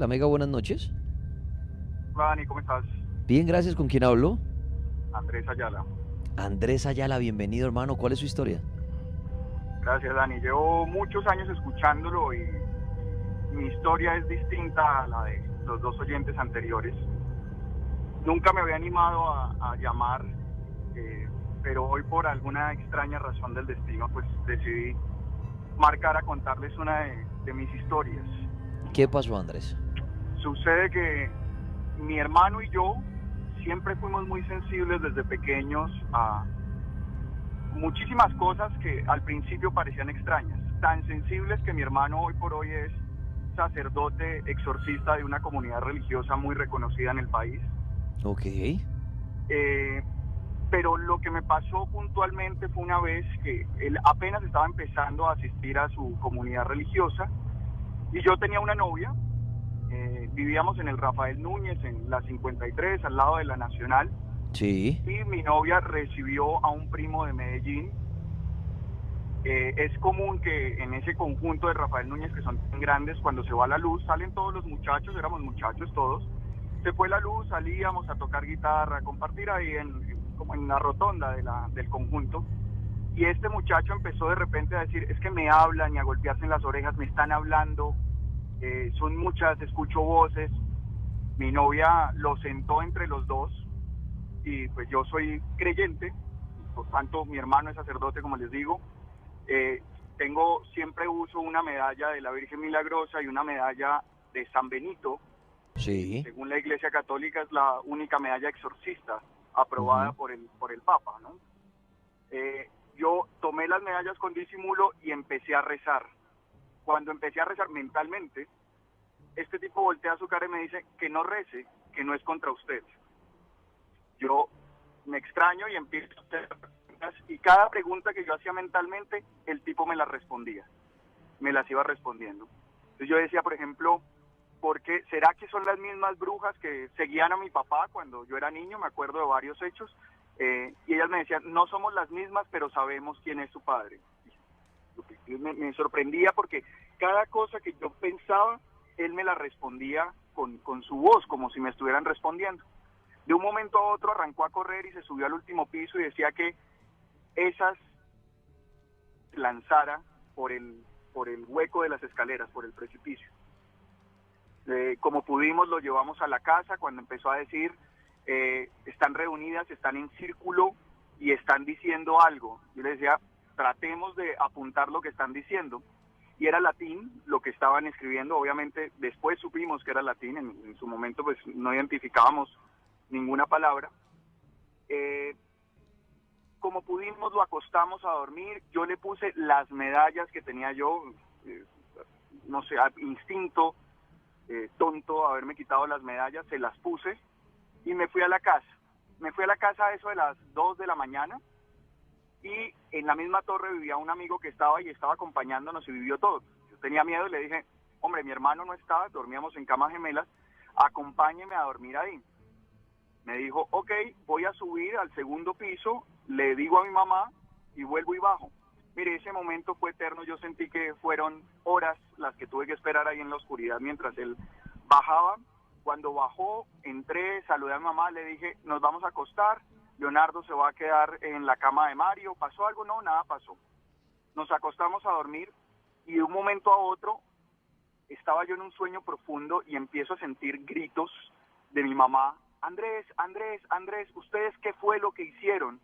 La Mega, buenas noches. Hola Dani, ¿cómo estás? Bien, gracias. ¿Con quién hablo? Andrés Ayala. Andrés Ayala, bienvenido, hermano. ¿Cuál es su historia? Gracias Dani. Llevo muchos años escuchándolo y mi historia es distinta a la de los dos oyentes anteriores. Nunca me había animado a llamar, eh, pero hoy por alguna extraña razón del destino pues decidí marcar a contarles una de mis historias. ¿Qué pasó, Andrés? Sucede que mi hermano y yo siempre fuimos muy sensibles desde pequeños a muchísimas cosas que al principio parecían extrañas, tan sensibles que mi hermano hoy por hoy es sacerdote exorcista de una comunidad religiosa muy reconocida en el país. Ok. Eh, pero lo que me pasó puntualmente fue una vez que él apenas estaba empezando a asistir a su comunidad religiosa y yo tenía una novia, vivíamos en el Rafael Núñez, en la 53, al lado de la Nacional, Sí. y mi novia recibió a un primo de Medellín. Es común que en ese conjunto de Rafael Núñez, que son tan grandes, cuando se va la luz, salen todos los muchachos, éramos muchachos todos, se fue la luz, salíamos a tocar guitarra, a compartir ahí como en la rotonda del conjunto, y este muchacho empezó de repente a decir, es que me hablan y a golpearse en las orejas, me están hablando, son muchas, escucho voces. Mi novia lo sentó entre los dos, y pues yo soy creyente, por tanto mi hermano es sacerdote, como les digo. Eh, siempre uso una medalla de la Virgen Milagrosa y una medalla de San Benito, que Sí. según la Iglesia Católica es la única medalla exorcista aprobada Ujú. por el Papa, ¿no? Yo tomé las medallas con disimulo y empecé a rezar. Cuando empecé a rezar mentalmente, este tipo voltea su cara y me dice que no rece, que no es contra usted. Yo me extraño y empiezo a hacer preguntas, y cada pregunta que yo hacía mentalmente, el tipo me la respondía, me las iba respondiendo. Entonces yo decía, por ejemplo, ¿por qué? ¿Será que son las mismas brujas que seguían a mi papá cuando yo era niño? Me acuerdo de varios hechos. Y ellas me decían, no somos las mismas, pero sabemos quién es su padre. Me sorprendía porque cada cosa que yo pensaba, él me la respondía con su voz, como si me estuvieran respondiendo. De un momento a otro arrancó a correr y se subió al último piso y decía que esas lanzara por el hueco de las escaleras, por el precipicio. Como pudimos lo llevamos a la casa cuando empezó a decir, están reunidas, están en círculo y están diciendo algo. Yo le decía, tratemos de apuntar lo que están diciendo. Y era latín lo que estaban escribiendo, obviamente después supimos que era latín, en su momento pues no identificábamos ninguna palabra. Eh, como pudimos lo acostamos a dormir, yo le puse las medallas que tenía yo, eh, no sé, instinto, tonto haberme quitado las medallas, se las puse y me fui a la casa. Me fui a la casa a eso de las 2 de la mañana y en la misma torre vivía un amigo que estaba y estaba acompañándonos y vivió todo. Yo tenía miedo y le dije, hombre, mi hermano no estaba, dormíamos en camas gemelas, acompáñeme a dormir ahí. Me dijo, ok, voy a subir al segundo piso, le digo a mi mamá y vuelvo y bajo. Mire, ese momento fue eterno, yo sentí que fueron horas las que tuve que esperar ahí en la oscuridad mientras él bajaba. Cuando bajó, entré, saludé a mi mamá, le dije, nos vamos a acostar, Leonardo se va a quedar en la cama de Mario, ¿pasó algo? No, nada pasó. Nos acostamos a dormir y de un momento a otro estaba yo en un sueño profundo y empiezo a sentir gritos de mi mamá, Andrés, Andrés, Andrés, ¿ustedes qué fue lo que hicieron?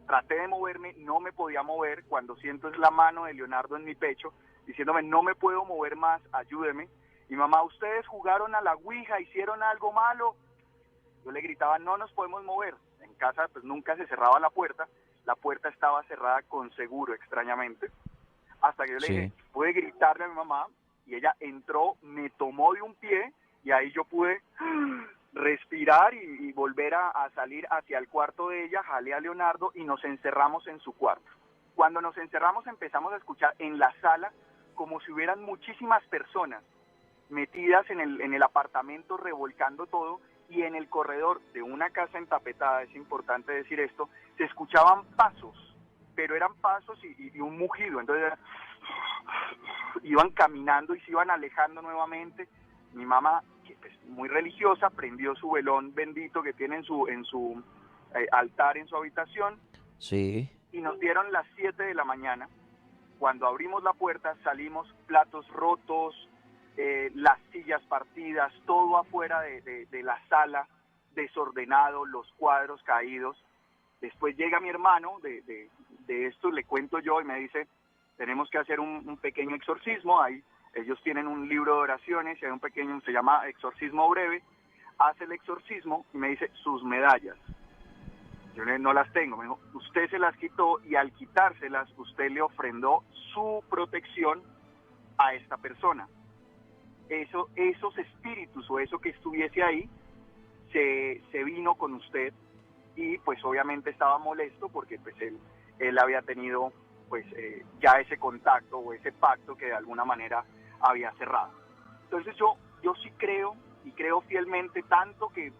Traté de moverme, no me podía mover, cuando siento es la mano de Leonardo en mi pecho, diciéndome, no me puedo mover más, ayúdeme. Mi mamá, ¿ustedes jugaron a la ouija, hicieron algo malo? Yo le gritaba, no nos podemos mover. En casa pues nunca se cerraba la puerta estaba cerrada con seguro, extrañamente. Hasta que yo le dije, Sí. pude gritarle a mi mamá, y ella entró, me tomó de un pie, y ahí yo pude respirar y volver a salir hacia el cuarto de ella, jalé a Leonardo y nos encerramos en su cuarto. Cuando nos encerramos empezamos a escuchar en la sala como si hubieran muchísimas personas metidas en el apartamento, revolcando todo, y en el corredor de una casa entapetada, es importante decir esto, se escuchaban pasos, pero eran pasos y un mugido, entonces iban caminando y se iban alejando nuevamente. Mi mamá, que pues, muy religiosa, prendió su velón bendito que tiene en su altar en su habitación, Sí. y nos dieron las 7 de la mañana. Cuando abrimos la puerta salimos platos rotos, las sillas partidas, todo afuera de la sala, desordenado, los cuadros caídos. Después llega mi hermano, de esto le cuento yo y me dice, tenemos que hacer un pequeño exorcismo. Ahí ellos tienen un libro de oraciones y hay un pequeño, se llama exorcismo breve. Hace el exorcismo y me dice, sus medallas. Yo no las tengo. Me dijo, usted se las quitó y al quitárselas usted le ofrendó su protección a esta persona. Esos espíritus o eso que estuviese ahí se vino con usted y pues obviamente estaba molesto porque pues él había tenido pues ya ese contacto o ese pacto que de alguna manera había cerrado. Entonces yo sí creo y creo fielmente, tanto que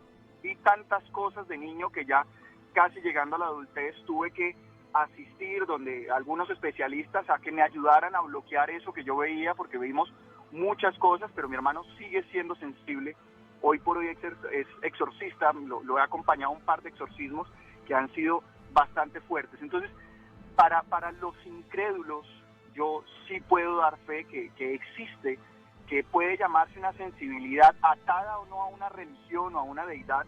vi tantas cosas de niño que ya casi llegando a la adultez tuve que asistir donde algunos especialistas a que me ayudaran a bloquear eso que yo veía, porque vimos muchas cosas, pero mi hermano sigue siendo sensible. Hoy por hoy es exorcista, lo he acompañado a un par de exorcismos que han sido bastante fuertes. Entonces, para los incrédulos, yo sí puedo dar fe que existe, que puede llamarse una sensibilidad atada o no a una religión o a una deidad.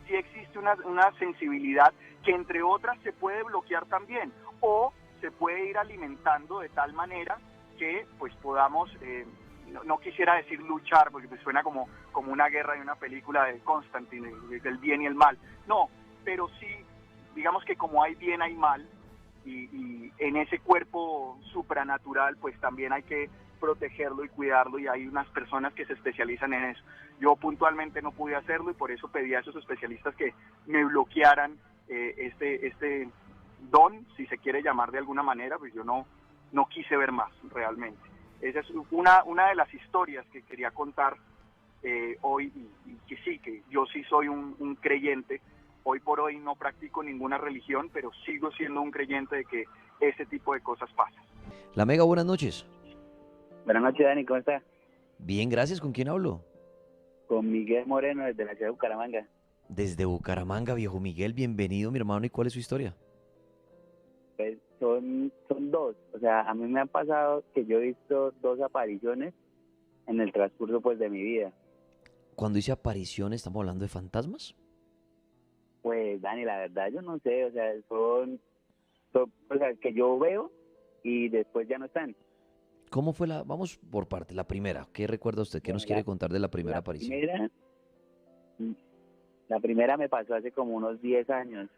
Sí existe una sensibilidad que entre otras se puede bloquear también o se puede ir alimentando de tal manera que pues podamos, no quisiera decir luchar porque pues suena como una guerra de una película de Constantine, del bien y el mal, no, pero sí, digamos que como hay bien hay mal y en ese cuerpo supranatural pues también hay que protegerlo y cuidarlo y hay unas personas que se especializan en eso. Yo puntualmente no pude hacerlo y por eso pedí a esos especialistas que me bloquearan este don, si se quiere llamar de alguna manera, pues yo no quise ver más realmente. Esa es una de las historias que quería contar hoy y que sí, que yo sí soy un creyente. Hoy por hoy no practico ninguna religión, pero sigo siendo un creyente de que ese tipo de cosas pasan. La Mega, buenas noches. Buenas noches, Dani, ¿cómo está? Bien, gracias. ¿Con quién hablo? Con Miguel Moreno, desde la ciudad de Bucaramanga. Desde Bucaramanga, viejo Miguel. Bienvenido, mi hermano. ¿Y cuál es su historia? Pues son dos. O sea, a mí me han pasado que yo he visto dos apariciones en el transcurso pues de mi vida. Cuando dice aparición, ¿estamos hablando de fantasmas? Pues, Dani, la verdad yo no sé. O sea, son o sea, que yo veo y después ya no están. ¿Cómo fue la...? Vamos por parte. La primera. ¿Qué recuerda usted? ¿Qué Bueno, nos quiere contar de la primera la aparición? la primera me pasó hace como unos 10 años.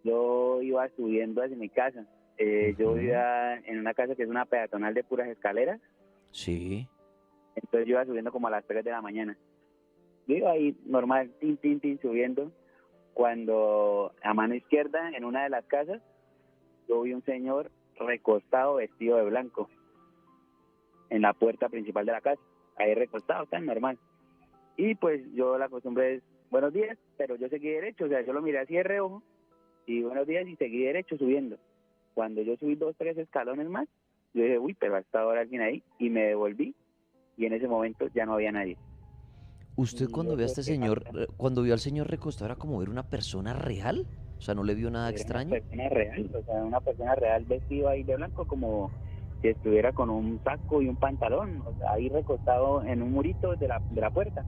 Yo iba subiendo hacia mi casa. Yo Ujú. vivía en una casa que es una peatonal de puras escaleras. Sí. Entonces yo iba subiendo como a las 3 de la mañana. Yo iba ahí normal, tin, tin, tin, subiendo. Cuando a mano izquierda, en una de las casas, yo vi un señor recostado, vestido de blanco, en la puerta principal de la casa. Ahí recostado, tan normal. Y pues yo la costumbre es, buenos días, pero yo seguí derecho. O sea, yo lo miré así de reojo, y buenos días, y seguí derecho subiendo. Cuando yo subí 2, 3 escalones más, yo dije, uy, pero hasta ahora alguien ahí, y me devolví, y en ese momento ya no había nadie. ¿Usted Y cuando vio a eso este que señor, pasa, cuando vio al señor recostado, era como ver una persona real? O sea, ¿no le vio nada era una extraño? persona real, o sea, una persona real vestida ahí de blanco, como si estuviera con un saco y un pantalón, o sea, ahí recostado en un murito de la puerta.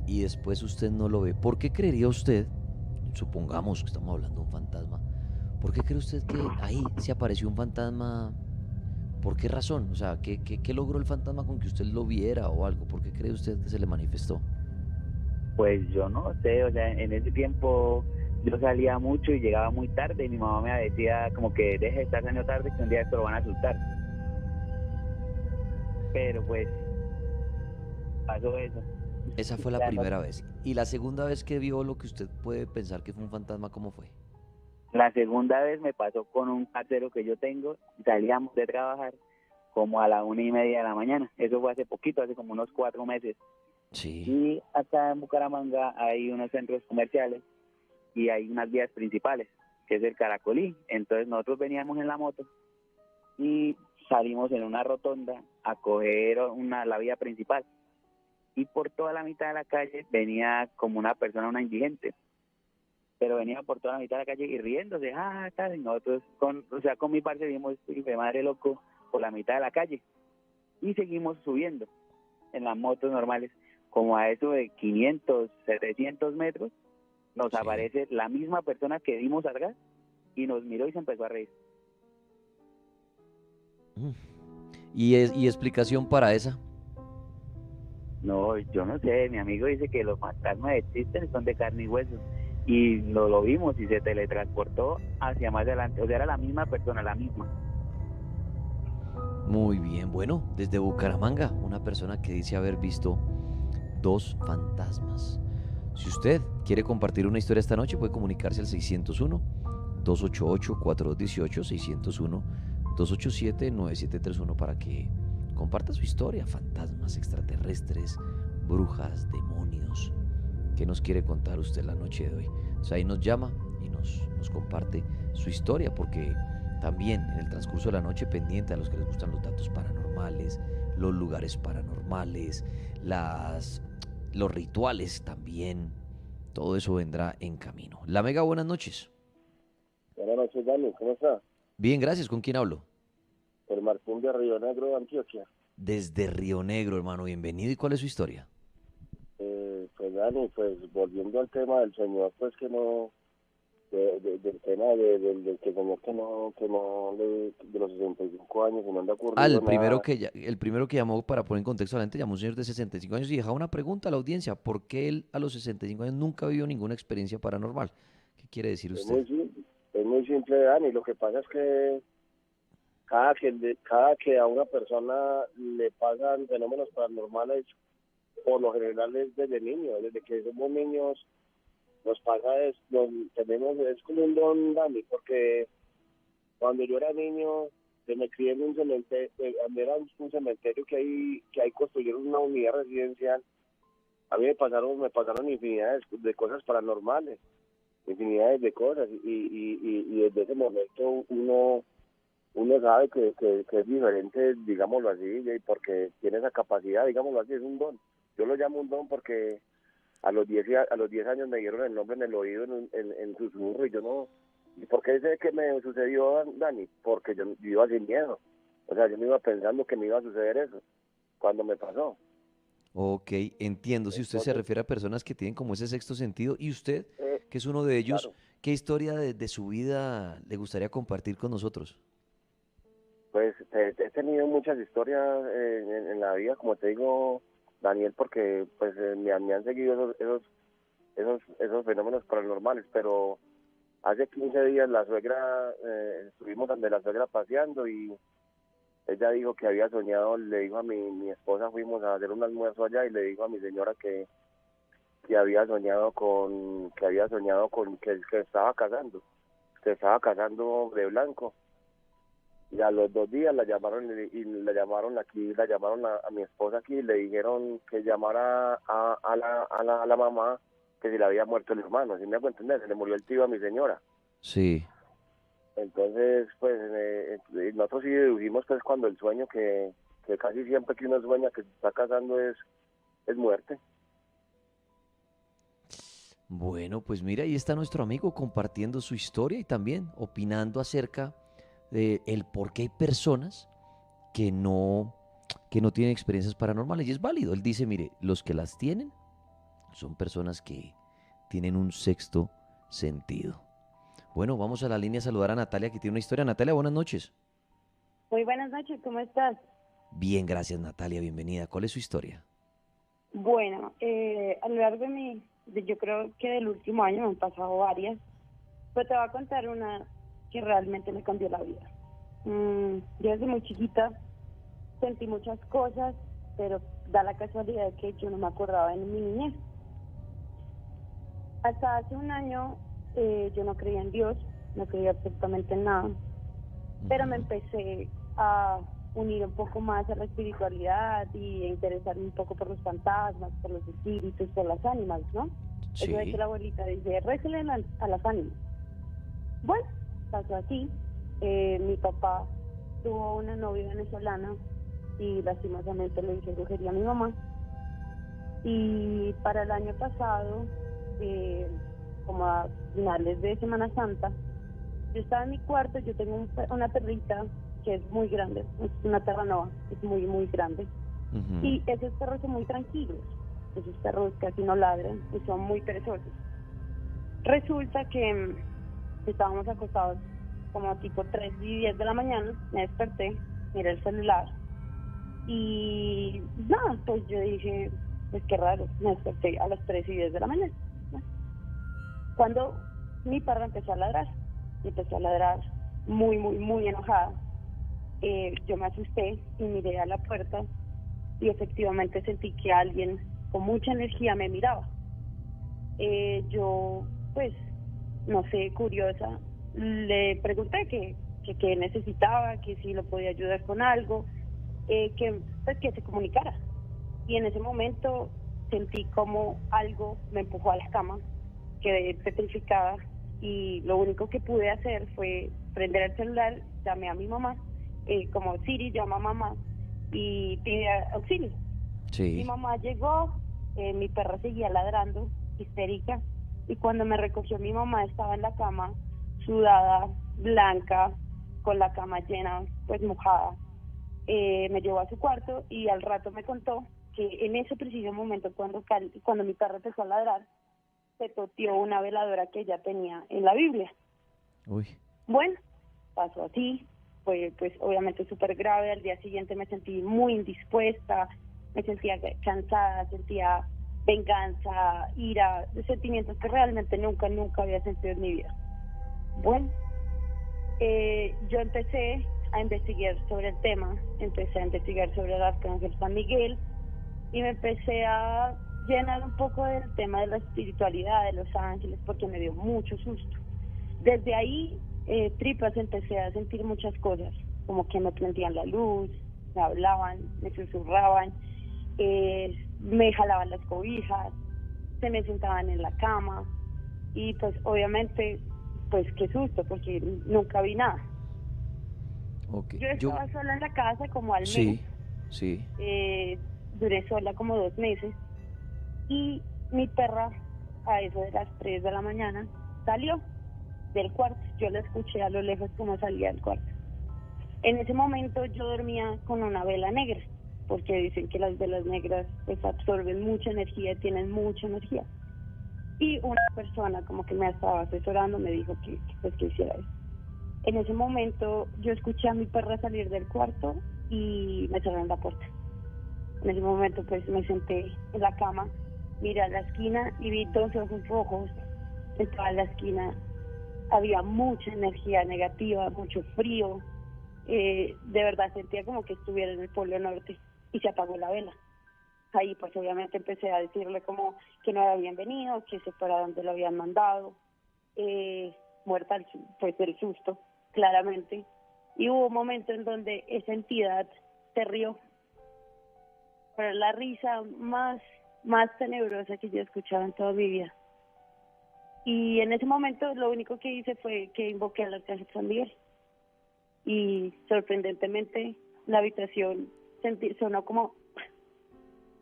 Y después usted no lo ve. ¿Por qué creería usted, supongamos que estamos hablando de un fantasma, por qué cree usted que ahí se apareció un fantasma? ¿Por qué razón? O sea, ¿qué logró el fantasma con que usted lo viera o algo? ¿Por qué cree usted que se le manifestó? Pues yo no sé, o sea, en ese tiempo yo salía mucho y llegaba muy tarde y mi mamá me decía como que deje de estar saliendo tarde que un día esto lo van a asustar. Pero pues pasó eso. Esa fue O la sea, no, primera vez. Y la segunda vez que vio lo que usted puede pensar que fue un fantasma, ¿cómo fue? la segunda vez me pasó con un parcero que yo tengo, salíamos de trabajar como a la 1:30 de la mañana. Eso fue hace poquito, hace como unos 4 meses. Sí, Y acá en Bucaramanga hay unos centros comerciales y hay unas vías principales. que es el Caracolí. Entonces nosotros veníamos en la moto y salimos en una rotonda a coger la vía principal. Y por toda la mitad de la calle venía como una persona, una indigente, pero venía por toda la mitad de la calle y riéndose, tal, y nosotros con mi parce vimos, de madre loco, por la mitad de la calle, y seguimos subiendo en las motos normales, como a eso de 500, 700 metros, nos Sí. aparece la misma persona que vimos salgar, y nos miró y se empezó a reír. Mm. ¿Y explicación para esa? No, yo no sé, mi amigo dice que los fantasmas existen, son de carne y hueso. Y lo vimos y se teletransportó hacia más adelante. O sea, era la misma persona, la misma. Muy bien, bueno, desde Bucaramanga, una persona que dice haber visto 2 fantasmas. Si usted quiere compartir una historia esta noche, puede comunicarse al 601-288-4218, 601-287-9731 para que comparta su historia. Fantasmas, extraterrestres, brujas, demonios. ¿Qué nos quiere contar usted la noche de hoy? O sea, ahí nos llama y nos comparte su historia, porque también en el transcurso de la noche, pendiente a los que les gustan los datos paranormales, los lugares paranormales, los rituales también, todo eso vendrá en camino. La Mega, buenas noches. Buenas noches, Dani, ¿cómo está? Bien, gracias. ¿Con quién hablo? El Martín de Río Negro, de Antioquia. Desde Río Negro, hermano, bienvenido. ¿Y cuál es su historia? Pues Dani, pues volviendo al tema del señor, pues que no, del tema del que señor de los 65 años y no anda Ah, ocurrido nada. el primero que llamó, para poner en contexto a la gente, llamó un señor de 65 años y dejaba una pregunta a la audiencia. ¿Por qué él a los 65 años nunca vivió ninguna experiencia paranormal? ¿Qué quiere decir usted? Es muy simple, Dani, lo que pasa es que cada que a una persona le pasan fenómenos paranormales, por lo general es desde niños, desde que somos niños nos pasa es como un don, Dani, porque cuando yo era niño me crié en un cementerio, era un cementerio que ahí construyeron una unidad residencial. A mí me pasaron infinidades de cosas paranormales, infinidades de cosas, y desde ese momento uno sabe que es diferente, digámoslo así, y porque tiene esa capacidad, digámoslo así, es un don. Yo lo llamo un don porque a los 10 años me dieron el nombre en el oído en susurro, y yo no. ¿Y por qué sé que me sucedió, Dani? Porque yo iba sin miedo. O sea, yo me iba pensando que me iba a suceder eso cuando me pasó. Ok, entiendo. Si usted se Entonces, refiere a personas que tienen como ese sexto sentido, y usted, que es uno de ellos, claro, ¿qué historia de su vida le gustaría compartir con nosotros? pues he tenido muchas historias en la vida, como te digo, Daniel, porque pues me han seguido esos fenómenos paranormales, pero hace 15 días la suegra, estuvimos donde la suegra paseando, y ella dijo que había soñado, le dijo a mi esposa, fuimos a hacer un almuerzo allá, y le dijo a mi señora que que se estaba casando de blanco. Y a los 2 días la llamaron la llamaron a mi esposa aquí, y le dijeron que llamara a la mamá, que se le había muerto el hermano. ¿Sí me hago entender? Se le murió el tío a mi señora. Sí. Entonces, pues nosotros sí dedujimos, pues, cuando el sueño, que casi siempre que uno sueña que se está casando es muerte. Bueno, pues mira, ahí está nuestro amigo compartiendo su historia y también opinando acerca de el por qué hay personas que no tienen experiencias paranormales. Y es válido. Él dice, mire, los que las tienen son personas que tienen un sexto sentido. Bueno, vamos a la línea a saludar a Natalia, que tiene una historia. Natalia, buenas noches. Muy buenas noches, ¿cómo estás? Bien, gracias Natalia, bienvenida. ¿Cuál es su historia? Bueno, a lo largo yo creo que del último año me han pasado varias, pero te voy a contar una que realmente me cambió la vida. Yo desde muy chiquita sentí muchas cosas, pero da la casualidad de que yo no me acordaba de mi niñez. Hasta hace un año yo no creía en Dios, no creía absolutamente en nada, pero me empecé a unir un poco más a la espiritualidad y a interesarme un poco por los fantasmas, por los espíritus, por las ánimas, ¿no? Sí. Eso de que la abuelita dice, récele a las ánimas. Bueno, pasó así. Mi papá tuvo una novia venezolana y lastimosamente le hizo brujería a mi mamá. Y para el año pasado, como a finales de Semana Santa, yo estaba en mi cuarto, yo tengo una perrita que es muy grande, es una terranova, es muy, muy grande. Ujú. Y esos perros son muy tranquilos, esos perros casi no ladran y son muy perezosos. Resulta que estábamos acostados como tipo 3:10 de la mañana, me desperté, miré el celular y nada, pues yo dije, pues qué raro, me desperté a las 3:10 de la mañana. Cuando mi perra empezó a ladrar, y empezó a ladrar muy, muy, muy enojada, yo me asusté y miré a la puerta y efectivamente sentí que alguien con mucha energía me miraba. Yo, pues, no sé, curiosa, le pregunté que necesitaba, que si lo podía ayudar con algo, pues, que se comunicara. Y en ese momento sentí como algo me empujó a la cama, quedé petrificada y lo único que pude hacer fue prender el celular, llamé a mi mamá, como Siri llama a mamá y pide auxilio. Mi Sí. mamá llegó, mi perra seguía ladrando, histérica, y cuando me recogió mi mamá estaba en la cama, sudada, blanca, con la cama llena, pues mojada. Me llevó a su cuarto y al rato me contó que en ese preciso momento, cuando mi perra empezó a ladrar, se toteó una veladora que ella tenía en la Biblia. Uy. Bueno, pasó así, fue pues obviamente súper grave. Al día siguiente me sentí muy indispuesta, me sentía cansada, sentía venganza, ira, sentimientos que realmente nunca, nunca había sentido en mi vida. Bueno, yo empecé a investigar sobre el tema, empecé a investigar sobre el Arcángel San Miguel y me empecé a llenar un poco del tema de la espiritualidad, de los ángeles, porque me dio mucho susto. Desde ahí, tripas, empecé a sentir muchas cosas, como que me prendían la luz, me hablaban, me susurraban, me jalaban las cobijas, se me sentaban en la cama y pues obviamente, pues qué susto, porque nunca vi nada. Ok. Yo Yo, estaba sola en la casa como al mes, sí, sí. duré sola como 2 meses y mi perra a eso de las 3 de la mañana salió del cuarto. Yo la escuché a lo lejos como salía del cuarto. En ese momento yo dormía con una vela negra, porque dicen que las velas negras pues absorben mucha energía, tienen mucha energía. Y una persona como que me estaba asesorando me dijo pues que hiciera eso. En ese momento yo escuché a mi perra salir del cuarto y me cerraron la puerta. En ese momento pues me senté en la cama, miré a la esquina y vi 2 ojos rojos en toda la esquina. Había mucha energía negativa, mucho frío. De verdad sentía como que estuviera en el Polo Norte y se apagó la vela. Ahí pues obviamente empecé a decirle como que no era bienvenido, que se fuera donde lo habían mandado, muerta pues del susto, claramente. Y hubo un momento en donde esa entidad se rió, pero la risa más tenebrosa que yo he escuchado en toda mi vida. Y en ese momento lo único que hice fue que invoqué al Arcángel San Miguel. Y sorprendentemente la habitación sonó como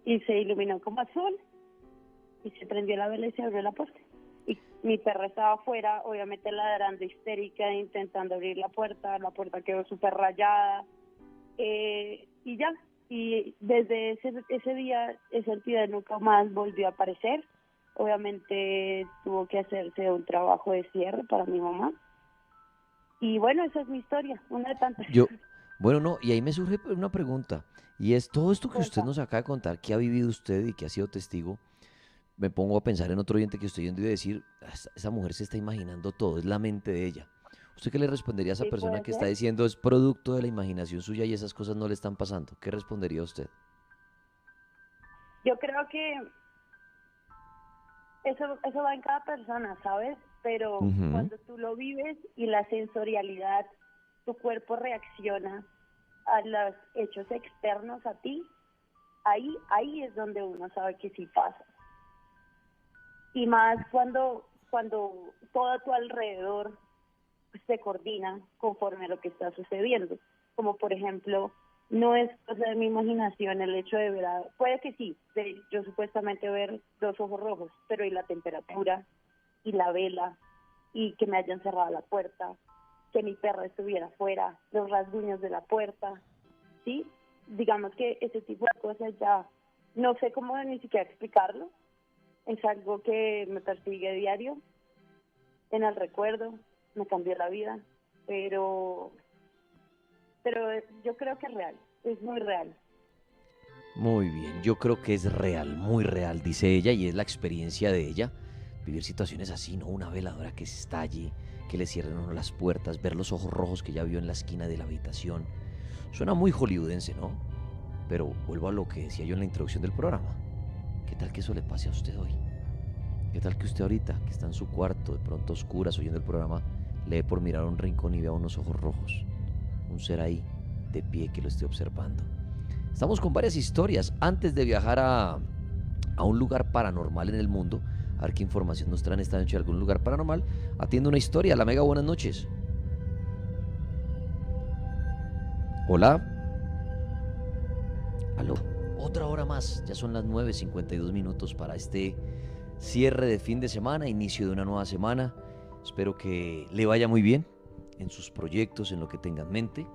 y se iluminó como azul y se prendió la vela y se abrió la puerta. Y mi perra estaba afuera, obviamente ladrando histérica, intentando abrir la puerta quedó súper rayada, y ya. Y desde ese día esa entidad nunca más volvió a aparecer. Obviamente tuvo que hacerse un trabajo de cierre para mi mamá. Y bueno, esa es mi historia, una de tantas. Yo, bueno, no, y ahí me surge una pregunta, y es todo esto que usted Cuenta. nos acaba de contar, que ha vivido usted y que ha sido testigo, me pongo a pensar en otro oyente que estoy yendo y decir, esa mujer se está imaginando todo, es la mente de ella. ¿Usted qué le respondería a esa Sí, persona puede que está ser. diciendo es producto de la imaginación suya y esas cosas no le están pasando? ¿Qué respondería usted? Yo creo que eso va en cada persona, ¿sabes? Pero Ujú. cuando tú lo vives y la sensorialidad, tu cuerpo reacciona a los hechos externos a ti, ahí es donde uno sabe que sí pasa. Y más cuando todo a tu alrededor se coordina conforme a lo que está sucediendo. Como por ejemplo, no es cosa de mi imaginación el hecho de ver, puede que sí, de yo supuestamente ver dos ojos rojos, pero y la temperatura, y la vela, y que me hayan cerrado la puerta, que mi perra estuviera afuera, los rasguños de la puerta, ¿sí? Digamos que ese tipo de cosas ya no sé cómo ni siquiera explicarlo, es algo que me persigue diario, en el recuerdo, me cambió la vida, pero yo creo que es real, es muy real. Muy bien, yo creo que es real, muy real, dice ella, y es la experiencia de ella. Vivir situaciones así, ¿no? Una veladora que se estalle, que le cierren a uno las puertas, ver los ojos rojos que ya vio en la esquina de la habitación. Suena muy hollywoodense, ¿no? Pero vuelvo a lo que decía yo en la introducción del programa. ¿Qué tal que eso le pase a usted hoy? ¿Qué tal que usted ahorita, que está en su cuarto, de pronto a oscuras, oyendo el programa, lee por mirar a un rincón y vea unos ojos rojos? Un ser ahí, de pie, que lo esté observando. Estamos con varias historias. Antes de viajar a un lugar paranormal en el mundo, a ver qué información nos traen esta noche de algún lugar paranormal, atiende una historia. La Mega, buenas noches. Hola. Aló. Otra hora más. Ya son las 9:52 minutos para este cierre de fin de semana, inicio de una nueva semana. Espero que le vaya muy bien en sus proyectos, en lo que tenga en mente.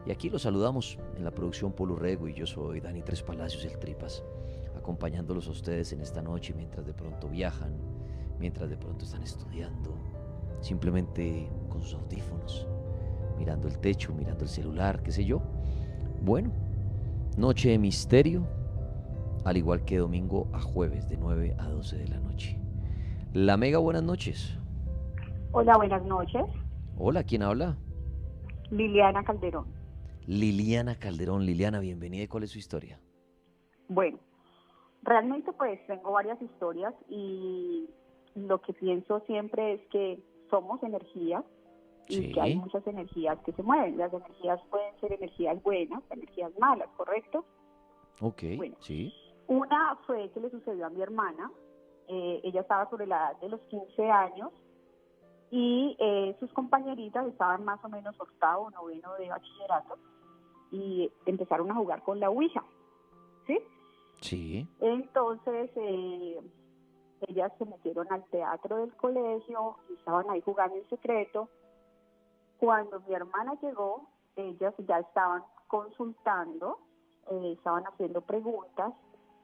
Y aquí los saludamos en la producción Polo Rego y yo soy Dani Tres Palacios, el Tripas, acompañándolos a ustedes en esta noche mientras de pronto viajan, mientras de pronto están estudiando, simplemente con sus audífonos, mirando el techo, mirando el celular, qué sé yo. Bueno, noche de misterio, al igual que domingo a jueves de 9 a 12 de la noche. La Mega, buenas noches. Hola, buenas noches. Hola, ¿quién habla? Liliana Calderón. Liliana Calderón. Liliana, bienvenida. ¿Y cuál es su historia? Bueno, realmente pues tengo varias historias y lo que pienso siempre es que somos energía y que hay Sí, muchas energías que se mueven. Las energías pueden ser energías buenas, energías malas, ¿correcto? ok, Bueno, sí, una fue que le sucedió a mi hermana. Ella estaba sobre la edad de los 15 años y sus compañeritas estaban más o menos octavo o noveno de bachillerato y empezaron a jugar con la Ouija, ¿sí? sí, Entonces, ellas se metieron al teatro del colegio y estaban ahí jugando en secreto. Cuando mi hermana llegó, ellas ya estaban consultando, estaban haciendo preguntas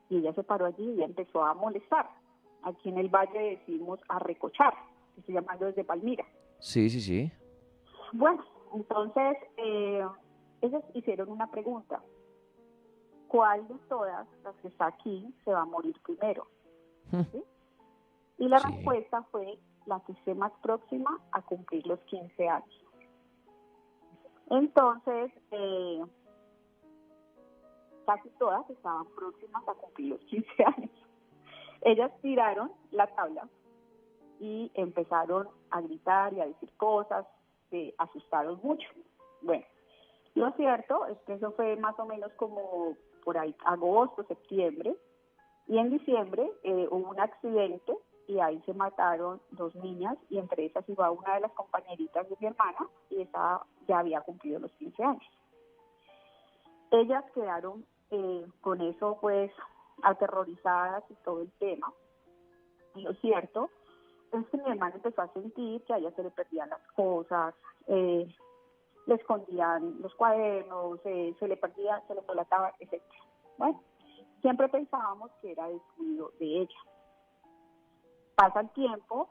y ella se paró allí y empezó a molestar. Aquí en el valle decimos a recochar, que estoy llamando desde Palmira. sí, sí, sí. Bueno, entonces ellas hicieron una pregunta. ¿Cuál de todas las que está aquí se va a morir primero? ¿Sí? Y la Sí, respuesta fue la que esté más próxima a cumplir los 15 años. Entonces, casi todas estaban próximas a cumplir los 15 años. Ellas tiraron la tabla y empezaron a gritar y a decir cosas, se asustaron mucho. Bueno, lo cierto es que eso fue más o menos como por ahí agosto, septiembre, y en diciembre hubo un accidente y ahí se mataron dos niñas y entre esas iba una de las compañeritas de mi hermana y esa ya había cumplido los 15 años. Ellas quedaron con eso pues aterrorizadas y todo el tema. Y lo cierto es que mi hermana empezó a sentir que a ella se le perdían las cosas, le escondían los cuadernos, se le perdía, se le volataban, etc. Bueno, siempre pensábamos que era descuido de ella. Pasa el tiempo,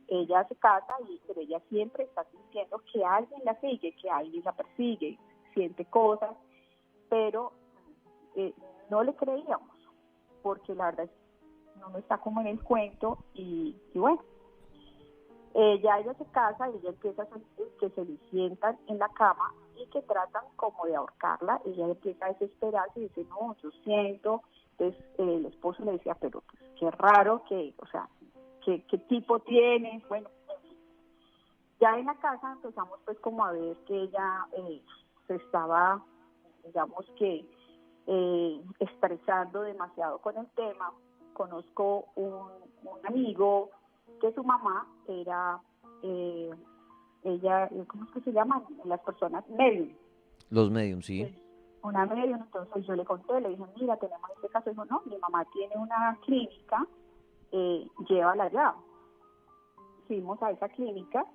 ella se casa, pero ella siempre está sintiendo que alguien la sigue, que alguien la persigue, siente cosas, pero no le creíamos, porque la verdad es que no está como en el cuento y bueno. Ella se casa y ella empieza a sentir que se le sientan en la cama y que tratan como de ahorcarla. Ella empieza a desesperarse y dice, no, yo siento. Entonces el esposo le decía, pero pues, qué raro, o sea, ¿qué tipo tienes? Bueno, ya en la casa empezamos pues como a ver que ella se estaba, digamos que, estresando demasiado con el tema. Conozco un amigo que su mamá era ella, ¿cómo es que se llaman? Las personas medium. Los medium, sí. Pues, una medium, entonces yo le conté, le dije, mira, tenemos este caso. Dijo, no, mi mamá tiene una clínica, llévala allá. Fuimos a esa clínica,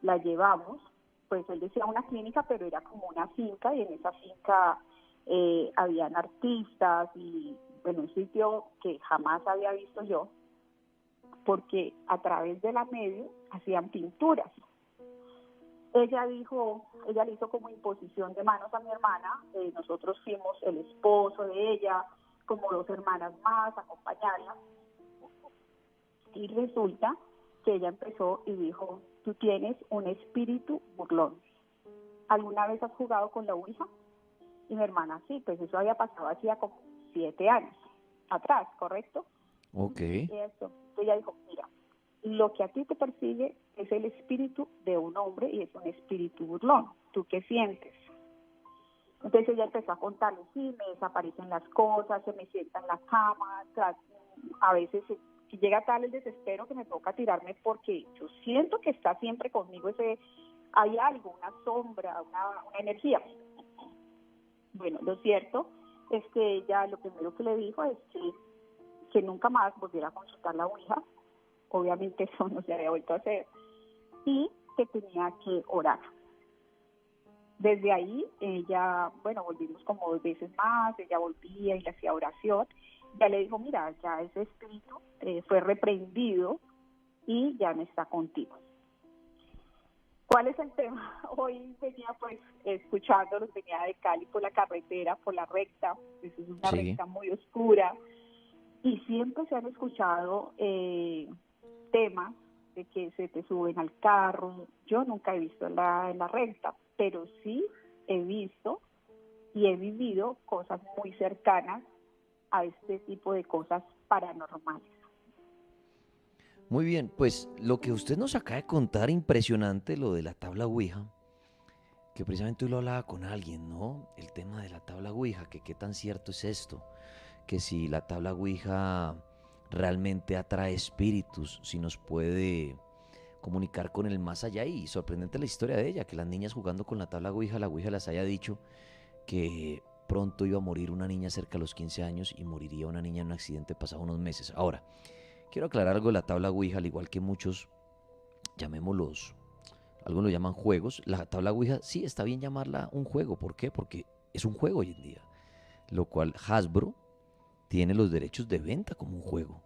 la llevamos, pues él decía una clínica, pero era como una finca, y en esa finca habían artistas, y bueno, un sitio que jamás había visto yo, porque a través de la medio hacían pinturas. Ella le hizo como imposición de manos a mi hermana, nosotros fuimos el esposo de ella, como 2 hermanas más, a acompañarla, y resulta que ella empezó y dijo, tú tienes un espíritu burlón. ¿Alguna vez has jugado con la ouija? Y mi hermana, sí, pues eso había pasado hacía como 7 años atrás, ¿correcto? Ok. Y eso. Entonces ella dijo, mira, lo que a ti te persigue es el espíritu de un hombre y es un espíritu burlón. ¿Tú qué sientes? Entonces ella empezó a contarle, sí, me desaparecen las cosas, se me sienta en la cama, a veces que llega tal el desespero que me toca tirarme porque yo siento que está siempre conmigo hay algo, una sombra, una energía. Bueno, lo cierto es que ella lo primero que le dijo es que nunca más volviera a consultar la ouija, obviamente eso no se había vuelto a hacer, y que tenía que orar. Desde ahí ella, bueno, volvimos como 2 veces más, ella volvía y le hacía oración. Ya le dijo, mira, ya ese espíritu fue reprendido y ya no está contigo. ¿Cuál es el tema? Hoy venía pues escuchándolos, venía de Cali por la carretera, por la recta, eso es una recta muy oscura, y siempre se han escuchado temas de que se te suben al carro. Yo nunca he visto en la recta, pero sí he visto y he vivido cosas muy cercanas a este tipo de cosas paranormales. Muy bien, pues lo que usted nos acaba de contar, impresionante, lo de la tabla Ouija, que precisamente hoy lo hablaba con alguien, ¿no? El tema de la tabla Ouija, que qué tan cierto es esto, que si la tabla Ouija realmente atrae espíritus, si nos puede comunicar con el más allá, y sorprendente la historia de ella, que las niñas jugando con la Ouija les haya dicho que pronto iba a morir una niña cerca de los 15 años y moriría una niña en un accidente pasado unos meses. Ahora, quiero aclarar algo de la tabla Ouija, al igual que muchos, llamémoslos, algunos lo llaman juegos. La tabla Ouija sí está bien llamarla un juego. ¿Por qué? Porque es un juego hoy en día, lo cual Hasbro tiene los derechos de venta como un juego.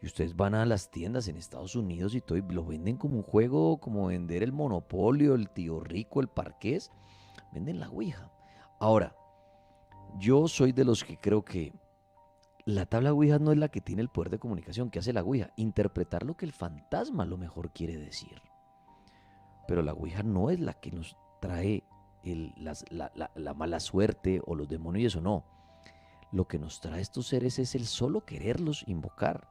Y ustedes van a las tiendas en Estados Unidos y todo, y lo venden como un juego, como vender el Monopolio, el Tío Rico, el Parqués. Venden la Ouija. Ahora, yo soy de los que creo que la tabla Ouija no es la que tiene el poder de comunicación. ¿Qué hace la Ouija? Interpretar lo que el fantasma a lo mejor quiere decir. Pero la Ouija no es la que nos trae la mala suerte o los demonios y eso, no. Lo que nos trae estos seres es el solo quererlos invocar.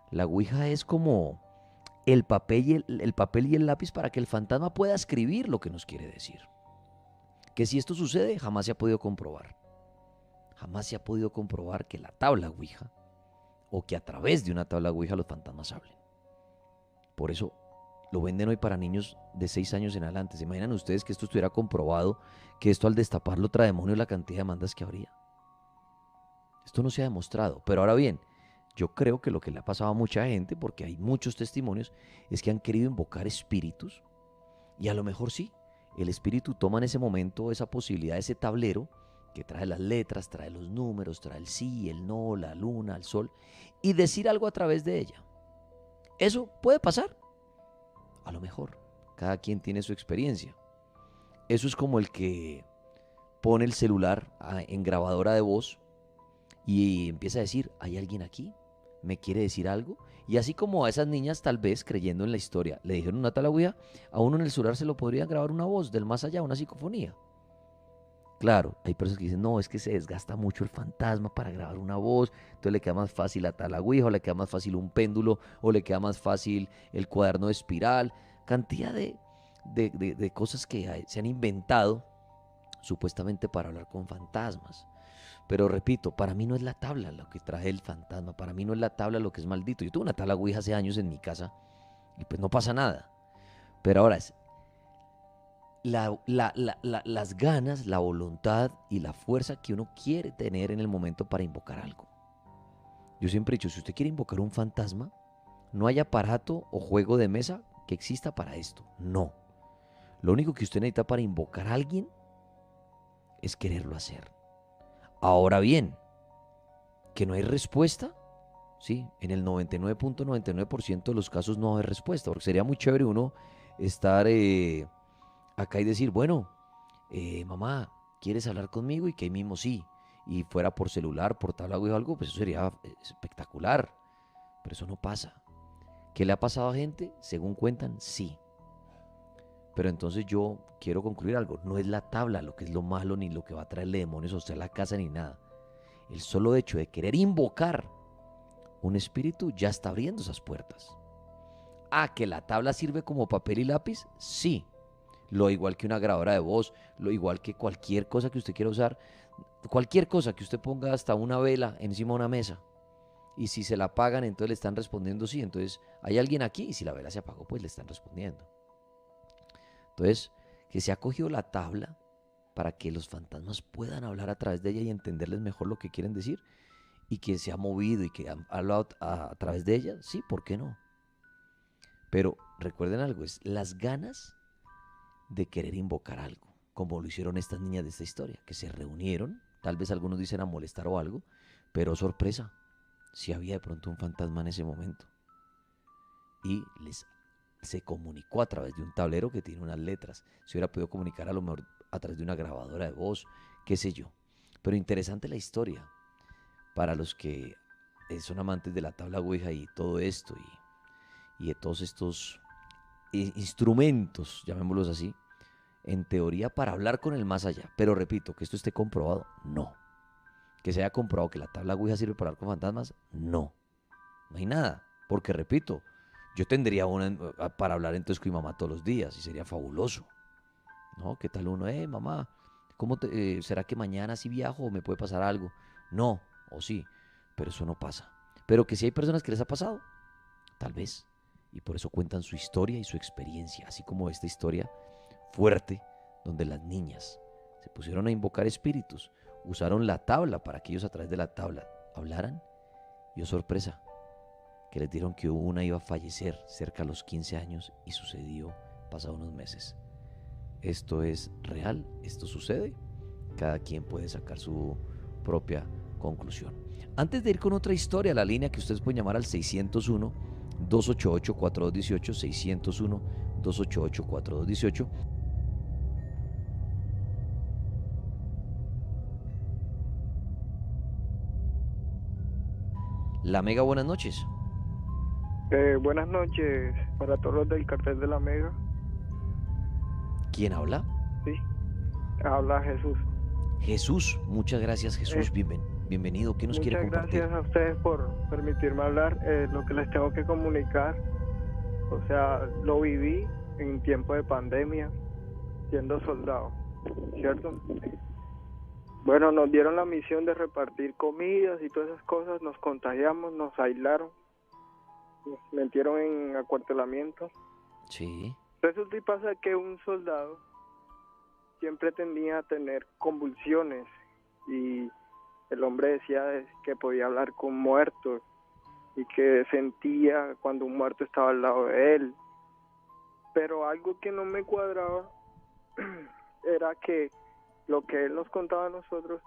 La Ouija es como el papel y el lápiz para que el fantasma pueda escribir lo que nos quiere decir. Que si esto sucede, jamás se ha podido comprobar. Jamás se ha podido comprobar que la tabla Ouija, o que a través de una tabla Ouija los fantasmas hablen. Por eso lo venden hoy para niños de 6 años en adelante. ¿Se imaginan ustedes que esto estuviera comprobado, que esto al destaparlo trae demonios la cantidad de demandas que habría? Esto no se ha demostrado. Pero ahora bien, yo creo que lo que le ha pasado a mucha gente, porque hay muchos testimonios, es que han querido invocar espíritus, y a lo mejor sí, el espíritu toma en ese momento esa posibilidad, ese tablero, que trae las letras, trae los números, trae el sí, el no, la luna, el sol, y decir algo a través de ella. Eso puede pasar. A lo mejor. Cada quien tiene su experiencia. Eso es como el que pone el celular en grabadora de voz y empieza a decir, ¿hay alguien aquí? ¿Me quiere decir algo? Y así como a esas niñas, tal vez creyendo en la historia, le dijeron una tabla Ouija, a uno en el celular se lo podría grabar una voz del más allá, una psicofonía. Claro, hay personas que dicen, no, es que se desgasta mucho el fantasma para grabar una voz, entonces le queda más fácil atar la ouija, o le queda más fácil un péndulo, o le queda más fácil el cuaderno de espiral, cantidad de cosas que se han inventado supuestamente para hablar con fantasmas. Pero repito, para mí no es la tabla lo que trae el fantasma, para mí no es la tabla lo que es maldito. Yo tuve una tabla ouija hace años en mi casa y pues no pasa nada. Pero ahora es las ganas, la voluntad y la fuerza que uno quiere tener en el momento para invocar algo. Yo siempre he dicho, si usted quiere invocar un fantasma, no hay aparato o juego de mesa que exista para esto. No. Lo único que usted necesita para invocar a alguien es quererlo hacer. Ahora bien, que no hay respuesta, sí, en el 99.99% de los casos no hay respuesta, porque sería muy chévere uno estar acá y decir, bueno, mamá, ¿quieres hablar conmigo? Y que ahí mismo sí, y fuera por celular, por tabla o algo, pues eso sería espectacular, pero eso no pasa. ¿Qué le ha pasado a gente? Según cuentan, sí. Pero entonces yo quiero concluir algo, no es la tabla lo que es lo malo, ni lo que va a traerle demonios a usted a la casa, ni nada. El solo hecho de querer invocar un espíritu ya está abriendo esas puertas. Ah, ¿que la tabla sirve como papel y lápiz? Sí. Lo igual que una grabadora de voz, lo igual que cualquier cosa que usted quiera usar, cualquier cosa que usted ponga hasta una vela encima de una mesa. Y si se la apagan, entonces le están respondiendo sí. Entonces, hay alguien aquí y si la vela se apagó, pues le están respondiendo. Entonces, que se ha cogido la tabla para que los fantasmas puedan hablar a través de ella y entenderles mejor lo que quieren decir, y que se ha movido y que han hablado a través de ella, sí, ¿por qué no? Pero recuerden algo, es las ganas de querer invocar algo, como lo hicieron estas niñas de esta historia, que se reunieron, tal vez algunos dicen a molestar o algo, pero sorpresa, si había de pronto un fantasma en ese momento. Y se comunicó a través de un tablero que tiene unas letras. Se hubiera podido comunicar a lo mejor a través de una grabadora de voz, qué sé yo. Pero interesante la historia para los que son amantes de la tabla Ouija y todo esto y de todos estos instrumentos, llamémoslos así, en teoría para hablar con el más allá. Pero repito, que esto esté comprobado, no. Que se haya comprobado que la tabla Ouija sirve para hablar con fantasmas, no. No hay nada, porque repito, yo tendría una para hablar entonces con mi mamá todos los días y sería fabuloso, ¿no? ¿Qué tal uno? Mamá, ¿será que mañana sí viajo o me puede pasar algo? No, o sí, pero eso no pasa. Pero que si hay personas que les ha pasado, tal vez. Y por eso cuentan su historia y su experiencia, así como esta historia fuerte, donde las niñas se pusieron a invocar espíritus, usaron la tabla para que ellos a través de la tabla hablaran. Y oh sorpresa, que les dieron que una iba a fallecer cerca a los 15 años y sucedió pasado unos meses. Esto es real, esto sucede. Cada quien puede sacar su propia conclusión. Antes de ir con otra historia, la línea que ustedes pueden llamar al 601-288-4218, 601-288-4218. La Mega, buenas noches. Buenas noches para todos los del cartel de la Mega. ¿Quién habla? Sí, habla Jesús. Jesús, muchas gracias Jesús, bienvenido. ¿Qué nos quiere compartir? Muchas gracias a ustedes por permitirme hablar. Lo que les tengo que comunicar, o sea, lo viví en tiempo de pandemia, siendo soldado, ¿cierto? Bueno, nos dieron la misión de repartir comidas y todas esas cosas, nos contagiamos, nos aislaron, nos metieron en acuartelamiento. Sí. Resulta y pasa que un soldado siempre tendía a tener convulsiones y el hombre decía que podía hablar con muertos y que sentía cuando un muerto estaba al lado de él. Pero algo que no me cuadraba era que lo que él nos contaba a nosotros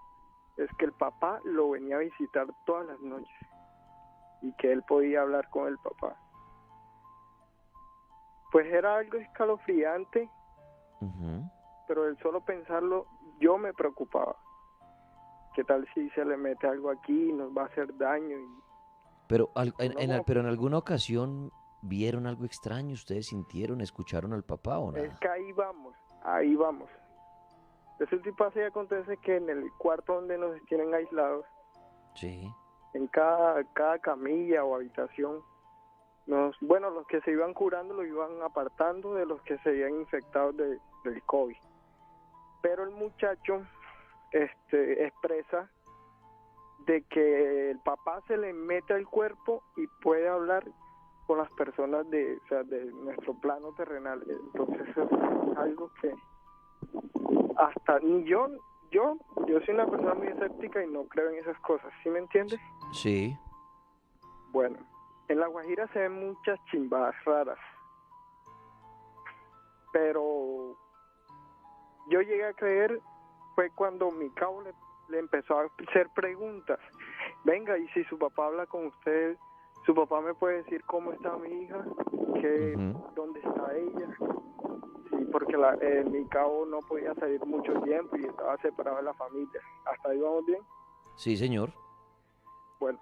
es que el papá lo venía a visitar todas las noches y que él podía hablar con el papá. Pues era algo escalofriante, pero el solo pensarlo yo me preocupaba. ¿Qué tal si se le mete algo aquí y nos va a hacer daño? Pero en alguna ocasión vieron algo extraño, ustedes sintieron, escucharon al papá o nada. Es que ahí vamos. Resulta y pasa y acontece que en el cuarto donde nos tienen aislados, sí, en cada camilla o habitación, los que se iban curando los iban apartando de los que se habían infectado del COVID. Pero el muchacho expresa de que el papá se le mete al cuerpo y puede hablar con las personas de nuestro plano terrenal. Entonces es algo que hasta ni yo soy una persona muy escéptica y no creo en esas cosas, ¿sí me entiendes? Sí. Bueno, en La Guajira se ven muchas chimbadas raras, pero yo llegué a creer fue cuando mi cabo le empezó a hacer preguntas. Venga, y si su papá habla con usted, su papá me puede decir cómo está mi hija, que dónde está ella. Sí, porque mi cabo no podía salir mucho tiempo y estaba separado de la familia. ¿Hasta ahí vamos bien? Sí, señor. Bueno,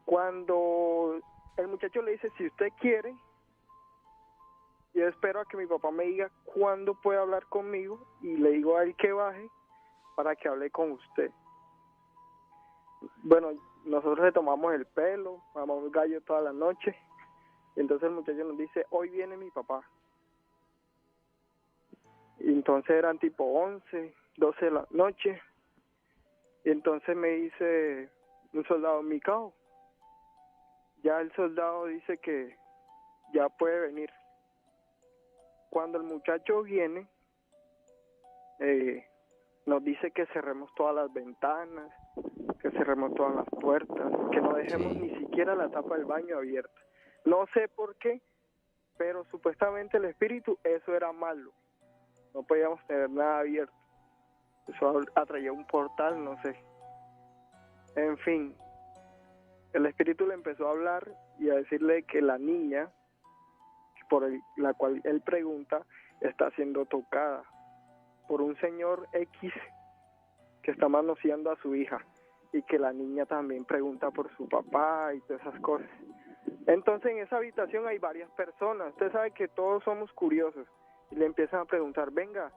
cuando el muchacho le dice, si usted quiere, yo espero a que mi papá me diga cuándo puede hablar conmigo y le digo a él que baje para que hable con usted. Bueno, nosotros le tomamos el pelo, mamamos gallo toda la noche, y entonces el muchacho nos dice, hoy viene mi papá. Y entonces eran tipo 11, 12 de la noche, y entonces me dice un soldado, mi cabo, ya el soldado dice que ya puede venir. Cuando el muchacho viene, nos dice que cerremos todas las ventanas, que cerremos todas las puertas, que no dejemos ni siquiera la tapa del baño abierta. No sé por qué, pero supuestamente el espíritu, eso era malo. No podíamos tener nada abierto. Eso atraía un portal, no sé. En fin, el espíritu le empezó a hablar y a decirle que la niña, la cual él pregunta, está siendo tocada por un señor X que está manoseando a su hija, y que la niña también pregunta por su papá y todas esas cosas. Entonces en esa habitación hay varias personas. Usted sabe que todos somos curiosos y le empiezan a preguntar, venga,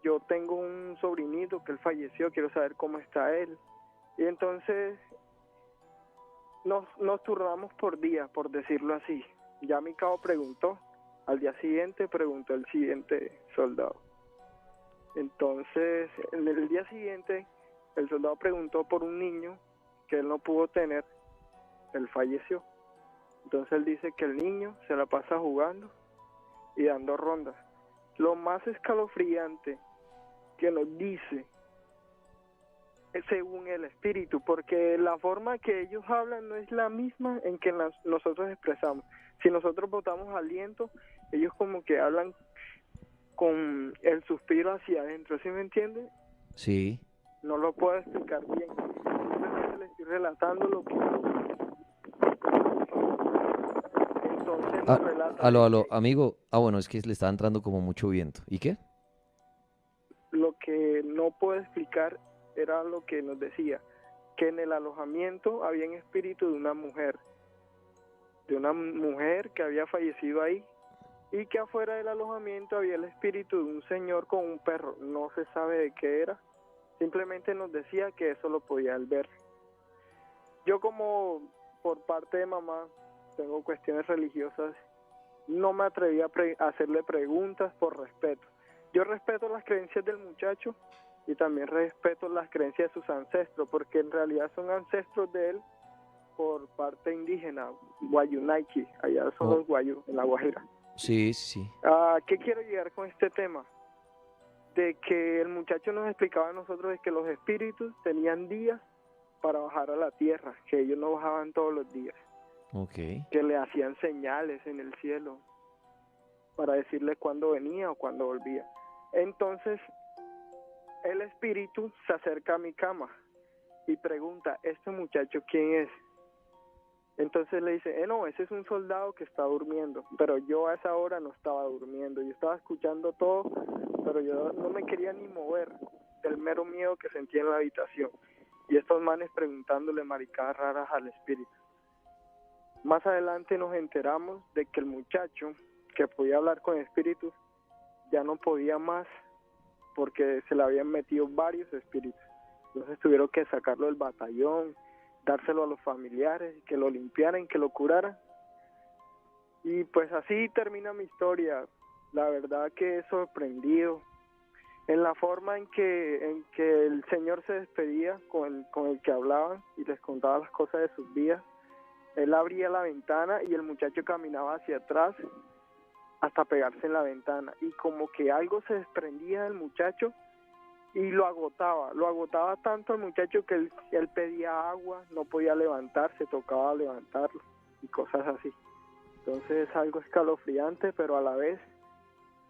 yo tengo un sobrinito que él falleció, quiero saber cómo está él. Y entonces nos turnamos por día, por decirlo así. Ya mi cabo preguntó, al día siguiente preguntó el siguiente soldado. Entonces, en el día siguiente, el soldado preguntó por un niño que él no pudo tener, él falleció. Entonces él dice que el niño se la pasa jugando y dando rondas. Lo más escalofriante que nos dice es según el espíritu, porque la forma que ellos hablan no es la misma en que nosotros expresamos. Si nosotros botamos aliento, ellos como que hablan con el suspiro hacia adentro, ¿sí me entiende? Sí. No lo puedo explicar bien. Simplemente le estoy relatando lo que... Entonces nos relata... Aló, amigo. Bueno, es que le está entrando como mucho viento. ¿Y qué? Lo que no puedo explicar era lo que nos decía, que en el alojamiento había un espíritu de una mujer que había fallecido ahí, y que afuera del alojamiento había el espíritu de un señor con un perro. No se sabe de qué era, simplemente nos decía que eso lo podía él ver. Yo, como por parte de mamá tengo cuestiones religiosas, no me atreví a hacerle preguntas por respeto. Yo respeto las creencias del muchacho y también respeto las creencias de sus ancestros, porque en realidad son ancestros de él por parte indígena, Guayunaiki, allá son los Guayú, en La Guajira. Sí, sí. ¿Qué quiero llegar con este tema? De que el muchacho nos explicaba a nosotros de que los espíritus tenían días para bajar a la tierra, que ellos no bajaban todos los días. Okay. Que le hacían señales en el cielo para decirle cuándo venía o cuándo volvía. Entonces, el espíritu se acerca a mi cama y pregunta, ¿este muchacho quién es? Entonces le dice, no, ese es un soldado que está durmiendo, pero yo a esa hora no estaba durmiendo, yo estaba escuchando todo, pero yo no me quería ni mover del mero miedo que sentía en la habitación. Y estos manes preguntándole maricadas raras al espíritu. Más adelante nos enteramos de que el muchacho que podía hablar con espíritus ya no podía más, porque se le habían metido varios espíritus. Entonces tuvieron que sacarlo del batallón, dárselo a los familiares, que lo limpiaran, que lo curaran. Y pues así termina mi historia. La verdad que he sorprendido en la forma en que el señor se despedía con el que hablaban y les contaba las cosas de sus vidas. Él abría la ventana y el muchacho caminaba hacia atrás hasta pegarse en la ventana, y como que algo se desprendía del muchacho y lo agotaba tanto al muchacho que él pedía agua, no podía levantarse, tocaba levantarlo y cosas así. Entonces es algo escalofriante, pero a la vez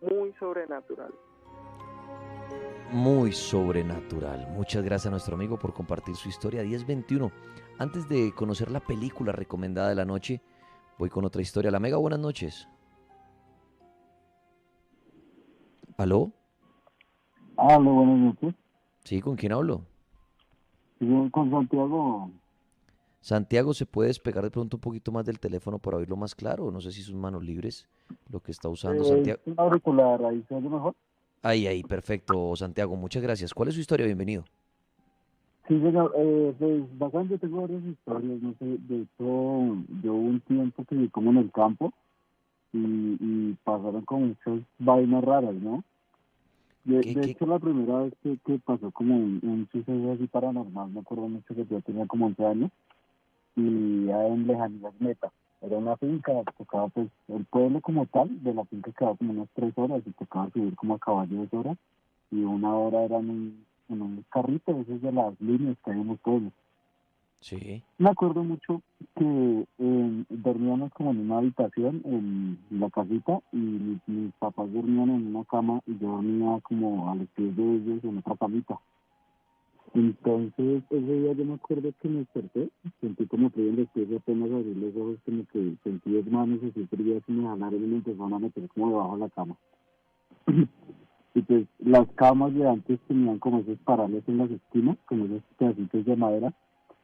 muy sobrenatural. Muy sobrenatural. Muchas gracias a nuestro amigo por compartir su historia. 10:21. Antes de conocer la película recomendada de la noche, voy con otra historia. La Mega, buenas noches. ¿Aló? Hola, buenas noches. Sí, ¿con quién hablo? Yo con Santiago. Santiago, ¿se puede despegar de pronto un poquito más del teléfono para oírlo más claro? No sé si sus manos libres lo que está usando Santiago. Un auricular, ahí se oye mejor. Ahí, perfecto, Santiago, muchas gracias. ¿Cuál es su historia? Bienvenido. Sí, señor. Pues bastante tengo varias historias, no sé. De hecho, yo hubo un tiempo que viví como en el campo y pasaron con muchas vainas raras, ¿no? De hecho, la primera vez que pasó como un suceso así paranormal, me acuerdo mucho que yo tenía como 11 años y era en Lejanías Meta. Era una finca, tocaba pues el pueblo como tal, de la finca quedaba como unas 3 horas y tocaba subir como a caballo 2 horas y 1 hora era en un carrito, esos de las líneas que hay en los pueblos. Sí. Me acuerdo mucho que dormíamos como en una habitación en la casita y mis papás dormían en una cama y yo dormía como a los pies de ellos en otra camita. Entonces ese día yo me acuerdo que me desperté, sentí como frío en los pies y apenas abrí los ojos como que sentí las manos así frías y me jalaron y me empezaron a meter como debajo de la cama. Y pues las camas de antes tenían como esos parales en las esquinas, como esos pedacitos de madera.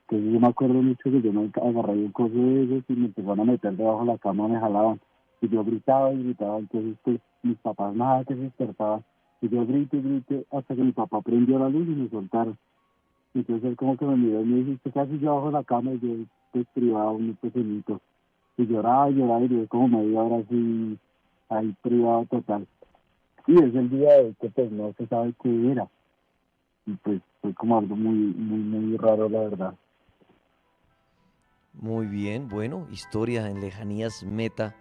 Entonces yo me acuerdo mucho que yo me agarré un coso de esos y me empezaron a meter debajo de la cama, me jalaban. Y yo gritaba y gritaba, entonces pues mis papás nada que se despertaban. Y yo grité y grité hasta que mi papá prendió la luz y me soltaron. Entonces él como que me miró y me dijo, ¿usted casi yo bajo la cama? Y yo pues privado unos pequeñitos. Y lloraba y yo como media hora así, ahí privado total. Y es el día de hoy que pues no se sabe qué era. Y pues fue como algo muy raro, la verdad. Muy bien, bueno, historia en Lejanías Meta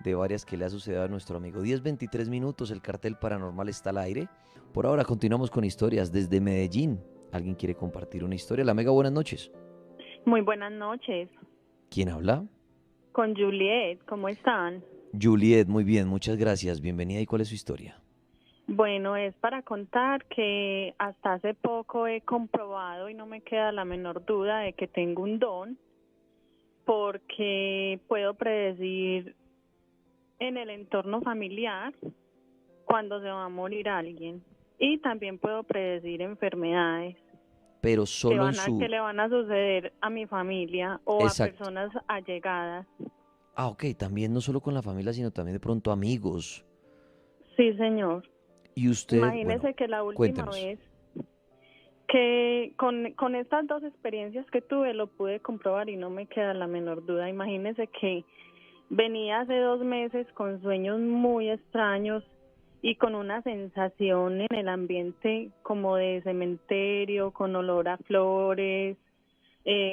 de varias que le ha sucedido a nuestro amigo. 10:23, el cartel paranormal está al aire. Por ahora continuamos con historias desde Medellín. ¿Alguien quiere compartir una historia? La Mega, buenas noches. Muy buenas noches. ¿Quién habla? Con Juliet, ¿cómo están? Juliet, muy bien, muchas gracias. Bienvenida. ¿Y cuál es su historia? Bueno, es para contar que hasta hace poco he comprobado y no me queda la menor duda de que tengo un don, porque puedo predecir en el entorno familiar cuando se va a morir alguien, y también puedo predecir enfermedades Pero solo que le van a suceder a mi familia o Exacto. a personas allegadas. Ah, ok, también no solo con la familia, sino también de pronto amigos. Sí, señor. Y usted, Imagínese bueno, que la última cuéntenos. vez que con estas dos experiencias que tuve lo pude comprobar y no me queda la menor duda. Imagínese que venía hace 2 meses con sueños muy extraños y con una sensación en el ambiente como de cementerio, con olor a flores,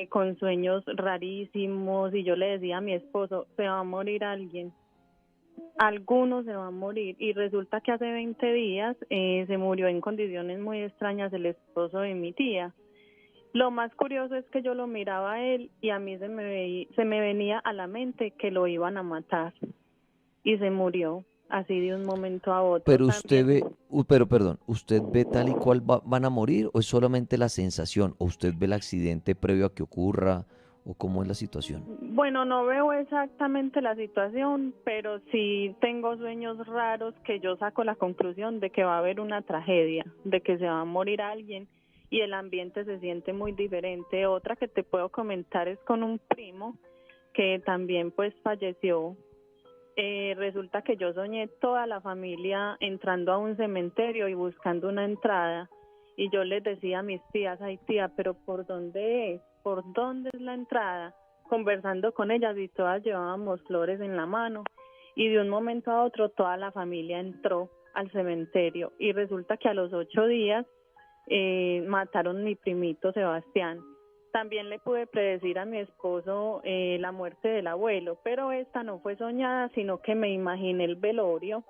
con sueños rarísimos, y yo le decía a mi esposo, se va a morir alguien. Algunos se van a morir, y resulta que hace 20 días se murió en condiciones muy extrañas el esposo de mi tía. Lo más curioso es que yo lo miraba a él y a mí se me venía a la mente que lo iban a matar, y se murió así de un momento a otro. Pero usted También, perdón, ¿usted ve tal y cual van a morir o es solamente la sensación? ¿O usted ve el accidente previo a que ocurra? ¿O cómo es la situación? bueno, no veo exactamente la situación, pero sí tengo sueños raros que yo saco la conclusión de que va a haber una tragedia, de que se va a morir alguien, y el ambiente se siente muy diferente. Otra que te puedo comentar es con un primo que también pues falleció. Resulta que yo soñé toda la familia entrando a un cementerio y buscando una entrada, y yo les decía a mis tías, ay tía, pero ¿por dónde es? ¿Por dónde es la entrada? Conversando con ellas, y todas llevábamos flores en la mano, y de un momento a otro toda la familia entró al cementerio, y resulta que a los 8 días mataron a mi primito Sebastián. también le pude predecir a mi esposo la muerte del abuelo, pero esta no fue soñada, sino que me imaginé el velorio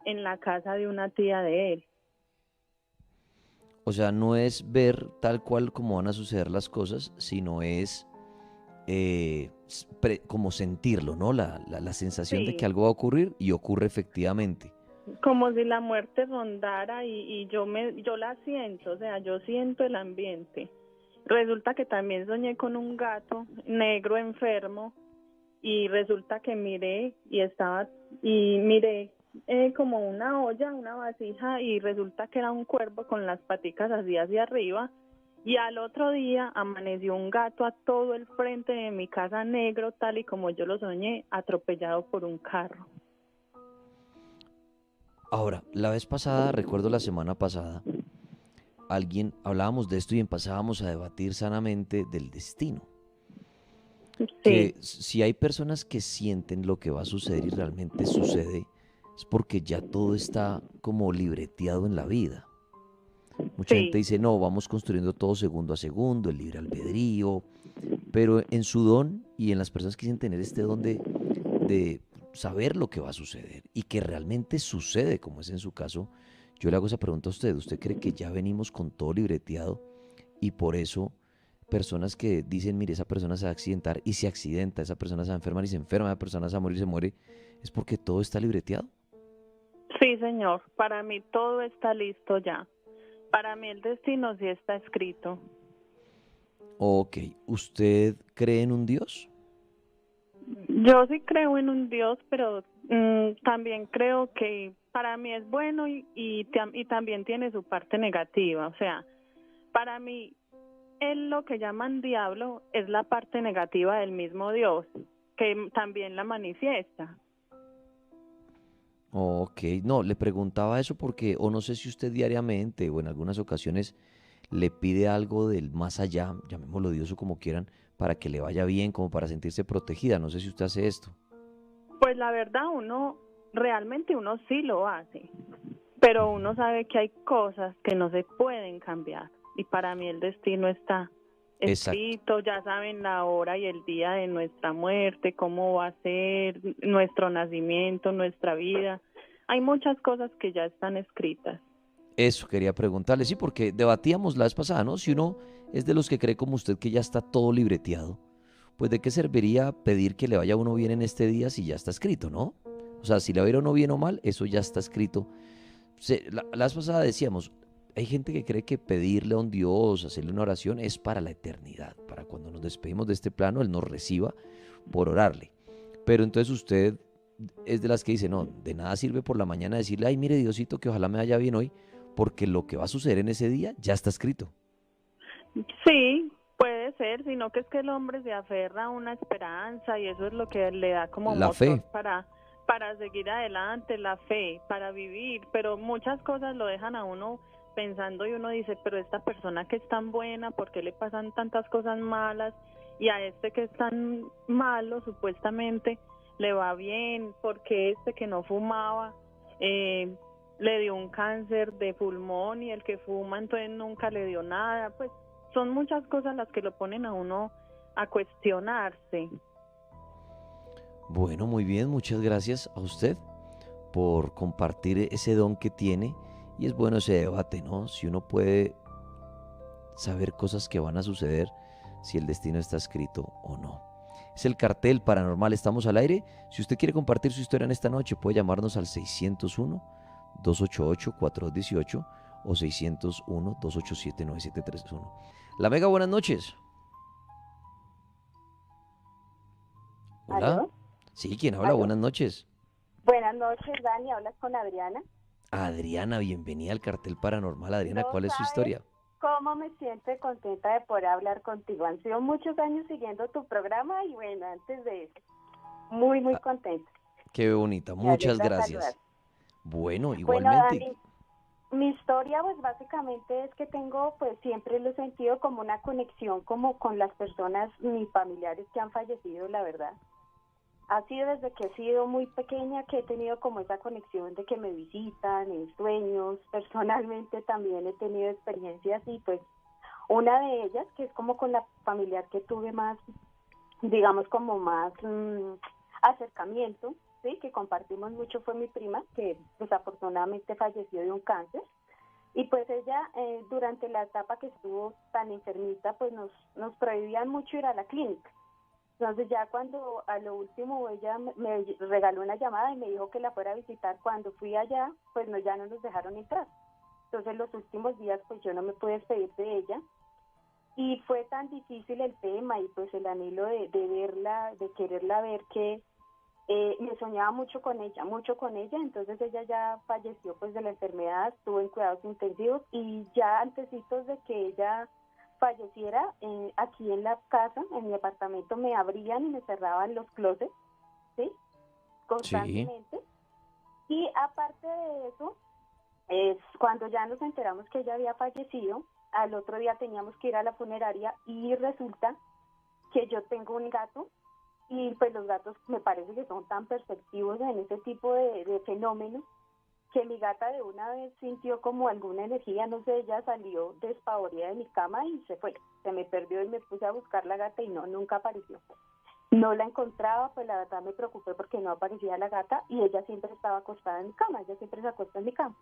en la casa de una tía de él. O sea, no es ver tal cual como van a suceder las cosas, sino es como sentirlo, ¿no? La sensación de que Sí, algo va a ocurrir y ocurre efectivamente. como si la muerte rondara y yo la siento, o sea, yo siento el ambiente. Resulta que también soñé con un gato negro enfermo y resulta que miré como una olla, una vasija y resulta que era un cuervo con las paticas así hacia arriba y al otro día amaneció un gato a todo el frente de mi casa negro tal y como yo lo soñé, atropellado por un carro. Ahora, la vez pasada, recuerdo la semana pasada, hablábamos de esto y empezábamos a debatir sanamente del destino. Sí, Que si hay personas que sienten lo que va a suceder y realmente sucede, es porque ya todo está como libreteado en la vida. Mucha gente sí, dice, no, vamos construyendo todo segundo a segundo, el libre albedrío, pero en su don y en las personas que quieren tener este don de saber lo que va a suceder y que realmente sucede, como es en su caso, yo le hago esa pregunta a usted. ¿Usted cree que ya venimos con todo libreteado y por eso personas que dicen, mire, esa persona se va a accidentar y se accidenta, esa persona se va a enfermar y se enferma, esa persona se va a morir y se muere, es porque todo está libreteado? sí, señor, para mí todo está listo ya. Para mí el destino sí está escrito. Ok, ¿usted cree en un Dios? Yo sí creo en un Dios, pero también creo que para mí es bueno y también tiene su parte negativa. O sea, para mí, él lo que llaman diablo es la parte negativa del mismo Dios, que también la manifiesta. Ok, no, le preguntaba eso porque, o no sé si usted diariamente o en algunas ocasiones le pide algo del más allá, llamémoslo Dios o como quieran, para que le vaya bien, como para sentirse protegida. No sé si usted hace esto. Pues la verdad, realmente uno sí lo hace, pero Ujú. uno sabe que hay cosas que no se pueden cambiar y para mí el destino está Exacto. escrito, ya saben la hora y el día de nuestra muerte, cómo va a ser nuestro nacimiento, nuestra vida. Hay muchas cosas que ya están escritas. Eso quería preguntarle, sí, porque debatíamos la vez pasada, ¿no? Si uno es de los que cree como usted que ya está todo libreteado, pues de qué serviría pedir que le vaya a uno bien en este día si ya está escrito, ¿no? O sea, si le va a ir a uno bien o mal, eso ya está escrito. La vez pasada decíamos, hay gente que cree que pedirle a un Dios, hacerle una oración es para la eternidad, para cuando nos despedimos de este plano, Él nos reciba por orarle. Pero entonces usted es de las que dice, no, de nada sirve por la mañana decirle, ay, mire Diosito, que ojalá me vaya bien hoy, porque lo que va a suceder en ese día ya está escrito. Sí, puede ser, sino que es que el hombre se aferra a una esperanza y eso es lo que le da como La fe, motor para seguir adelante, la fe, para vivir, pero muchas cosas lo dejan a uno pensando y uno dice, pero esta persona que es tan buena, ¿por qué le pasan tantas cosas malas? Y a este que es tan malo, supuestamente, le va bien, porque este que no fumaba, eh, le dio un cáncer de pulmón y el que fuma entonces nunca le dio nada, pues son muchas cosas las que lo ponen a uno a cuestionarse. bueno, muy bien, muchas gracias a usted por compartir ese don que tiene y es bueno ese debate, ¿no? Si uno puede saber cosas que van a suceder, si el destino está escrito o no. Es el cartel paranormal, estamos al aire. Si usted quiere compartir su historia en esta noche, puede llamarnos al 601-288-4218 o 601-287-9731. La Mega, buenas noches. Hola. ¿Aló? Sí, ¿quién habla? ¿Aló? Buenas noches. Buenas noches, Dani. Hablas con Adriana. Adriana, bienvenida al cartel paranormal. Adriana, No ¿cuál es su sabes historia? cómo me siento contenta de poder hablar contigo. Han sido muchos años siguiendo tu programa y bueno, antes de eso, muy, muy Ah, contenta. qué bonita, Me muchas alegra saludar. gracias. Bueno, Bueno, igualmente. Dani, mi historia pues básicamente es que tengo pues siempre lo he sentido como una conexión como con las personas, mis familiares que han fallecido, la verdad. Ha sido desde que he sido muy pequeña que he tenido como esa conexión de que me visitan en sueños. Personalmente también he tenido experiencias y pues Una de ellas, que es como con la familiar que tuve más, digamos, como más acercamiento, ¿sí? Que compartimos mucho, fue mi prima, que desafortunadamente falleció de un cáncer. Y pues ella, durante la etapa que estuvo tan enfermita, pues nos prohibían mucho ir a la clínica. Entonces ya cuando a lo último ella me regaló una llamada y me dijo que la fuera a visitar, cuando fui allá, pues no, ya no nos dejaron entrar. Entonces los últimos días pues yo no me pude despedir de ella y fue tan difícil el tema y pues el anhelo de verla, de quererla ver, que me soñaba mucho con ella, entonces ella ya falleció pues de la enfermedad, estuvo en cuidados intensivos y ya antecitos de que ella falleciera, aquí en la casa, en mi apartamento, me abrían y me cerraban los closets, ¿sí? Sí. Constantemente. Y aparte de eso, es cuando ya nos enteramos que ella había fallecido, al otro día teníamos que ir a la funeraria y resulta que yo tengo un gato y pues los gatos me parece que son tan perceptivos en ese tipo de fenómenos que mi gata de una vez sintió como alguna energía, no sé, ella salió despavorida de mi cama y se fue, se me perdió y me puse a buscar la gata y no, nunca apareció. No la encontraba, pues la verdad me preocupé porque no aparecía la gata y ella siempre estaba acostada en mi cama, ella siempre se acuesta en mi cama.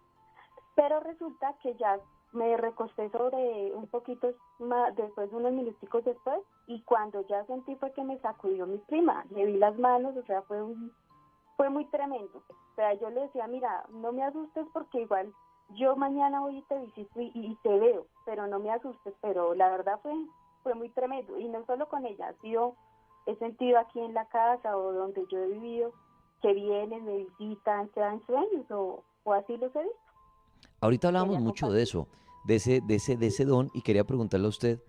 Pero resulta que ya me recosté sobre un poquito más, después, unos minuticos después, y cuando ya sentí fue que me sacudió mi prima, le vi las manos, o sea, fue muy tremendo. O sea, yo le decía, mira, no me asustes porque igual yo mañana voy y te visito y te veo, pero no me asustes, pero la verdad fue muy tremendo, y no solo con ella, he sentido aquí en la casa o donde yo he vivido, que vienen, me visitan, se dan sueños, o así los he visto. Ahorita hablábamos Ella mucho de compartió. eso, de ese don, y quería preguntarle a usted,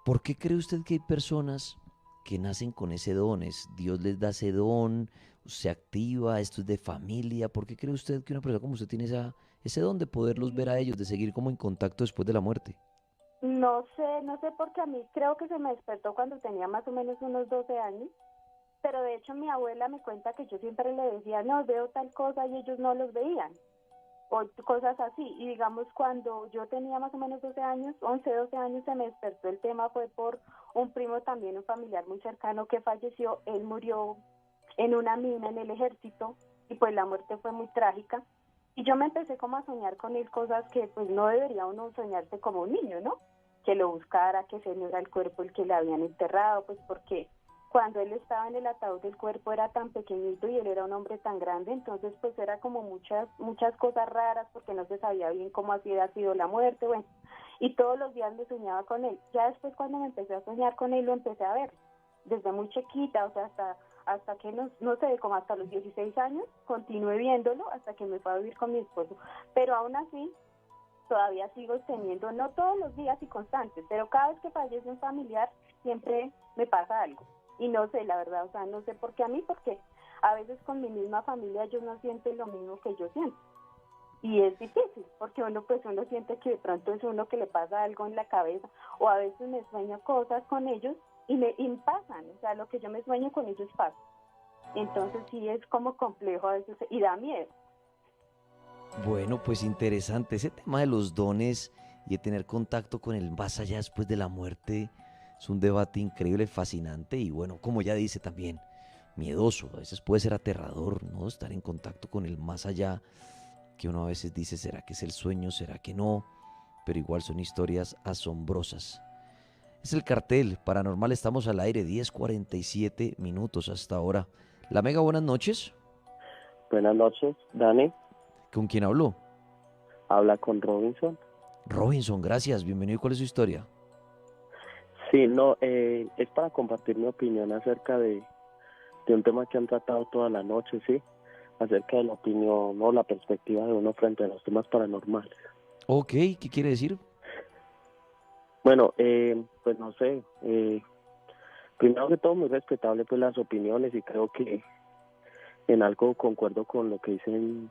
¿por qué cree usted que hay personas que nacen con ese don? ¿Dios les da ese don? ¿Se activa? ¿Esto es de familia? ¿Por qué cree usted que una persona como usted tiene ese don de poderlos ver a ellos, de seguir como en contacto después de la muerte? No sé porque a mí creo que se me despertó cuando tenía más o menos unos 12 años, pero de hecho mi abuela me cuenta que yo siempre le decía, no, veo tal cosa y ellos no los veían, o cosas así. Y digamos, cuando yo tenía más o menos 12 años, 11 12 años, se me despertó el tema, fue por un primo también, un familiar muy cercano que falleció. Él murió en una mina en el ejército y pues la muerte fue muy trágica. Y yo me empecé como a soñar con él cosas que pues no debería uno soñarse como un niño, ¿no? Que lo buscara, que ese no era el cuerpo el que le habían enterrado, pues porque cuando él estaba en el ataúd el cuerpo era tan pequeñito y él era un hombre tan grande, entonces pues era como muchas cosas raras porque no se sabía bien cómo había sido la muerte, bueno, y todos los días me soñaba con él. Ya después, cuando me empecé a soñar con él, lo empecé a ver desde muy chiquita, o sea, hasta que no sé, como hasta los 16 años, continué viéndolo hasta que me fui a vivir con mi esposo, pero aún así todavía sigo teniendo, no todos los días y constantes, pero cada vez que fallece un familiar siempre me pasa algo. Y no sé, la verdad, o sea, no sé por qué a mí, porque a veces con mi misma familia ellos no sienten lo mismo que yo siento. Y es difícil, porque uno siente que de pronto es uno que le pasa algo en la cabeza, o a veces me sueño cosas con ellos y pasan, o sea, lo que yo me sueño con ellos pasa. Entonces sí es como complejo a veces y da miedo. Bueno, pues interesante ese tema de los dones y de tener contacto con el más allá después de la muerte. Es un debate increíble, fascinante y bueno, como ya dice también, miedoso. A veces puede ser aterrador, ¿no? Estar en contacto con el más allá, que uno a veces dice, ¿será que es el sueño? ¿Será que no? Pero igual son historias asombrosas. Es el cartel paranormal, estamos al aire, 10:47 hasta ahora. La Mega, buenas noches. Buenas noches, Dani. ¿Con quién habló? Habla con Robinson. Robinson, gracias, bienvenido. ¿Cuál es su historia? Sí, no, es para compartir mi opinión acerca de un tema que han tratado toda la noche, sí, acerca de la opinión o la perspectiva de uno frente a los temas paranormales. Ok, ¿qué quiere decir? Bueno, pues no sé, primero que todo muy respetable pues las opiniones y creo que en algo concuerdo con lo que dicen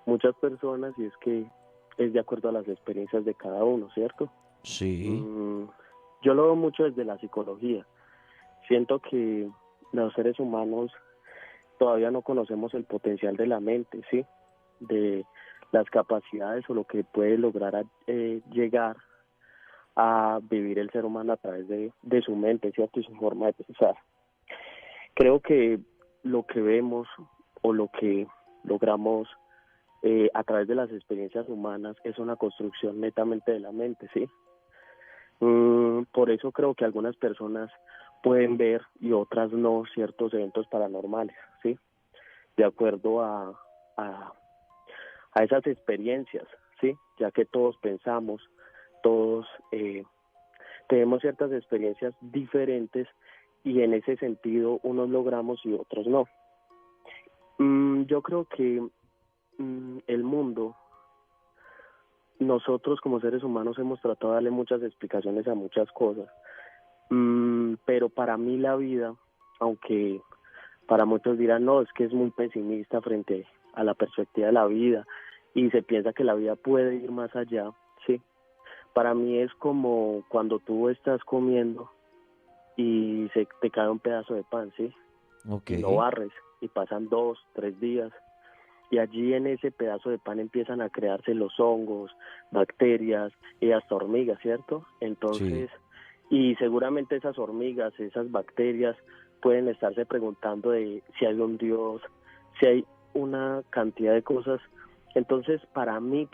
muchas personas, y es que es de acuerdo a las experiencias de cada uno, ¿cierto? Sí. Yo lo veo mucho desde la psicología. Siento que los seres humanos todavía no conocemos el potencial de la mente, ¿sí? De las capacidades o lo que puede lograr llegar a vivir el ser humano a través de su mente, ¿cierto? Y su forma de pensar. Creo que lo que vemos o lo que logramos a través de las experiencias humanas es una construcción netamente de la mente, ¿sí? Por eso creo que algunas personas pueden ver y otras no ciertos eventos paranormales, ¿sí? De acuerdo a esas experiencias, ¿sí? Ya que todos pensamos, todos tenemos ciertas experiencias diferentes y en ese sentido unos logramos y otros no. Yo creo que el mundo, nosotros como seres humanos hemos tratado de darle muchas explicaciones a muchas cosas, pero para mí la vida, aunque para muchos dirán, no, es que es muy pesimista frente a la perspectiva de la vida y se piensa que la vida puede ir más allá, ¿sí? Para mí es como cuando tú estás comiendo y se te cae un pedazo de pan, ¿sí? Okay. Y lo barres y pasan 2, 3 días y allí en ese pedazo de pan empiezan a crearse los hongos, bacterias y hasta hormigas, ¿cierto? Entonces, y seguramente esas hormigas, esas bacterias pueden estarse preguntando de si hay un Dios, si hay una cantidad de cosas. Entonces, para mí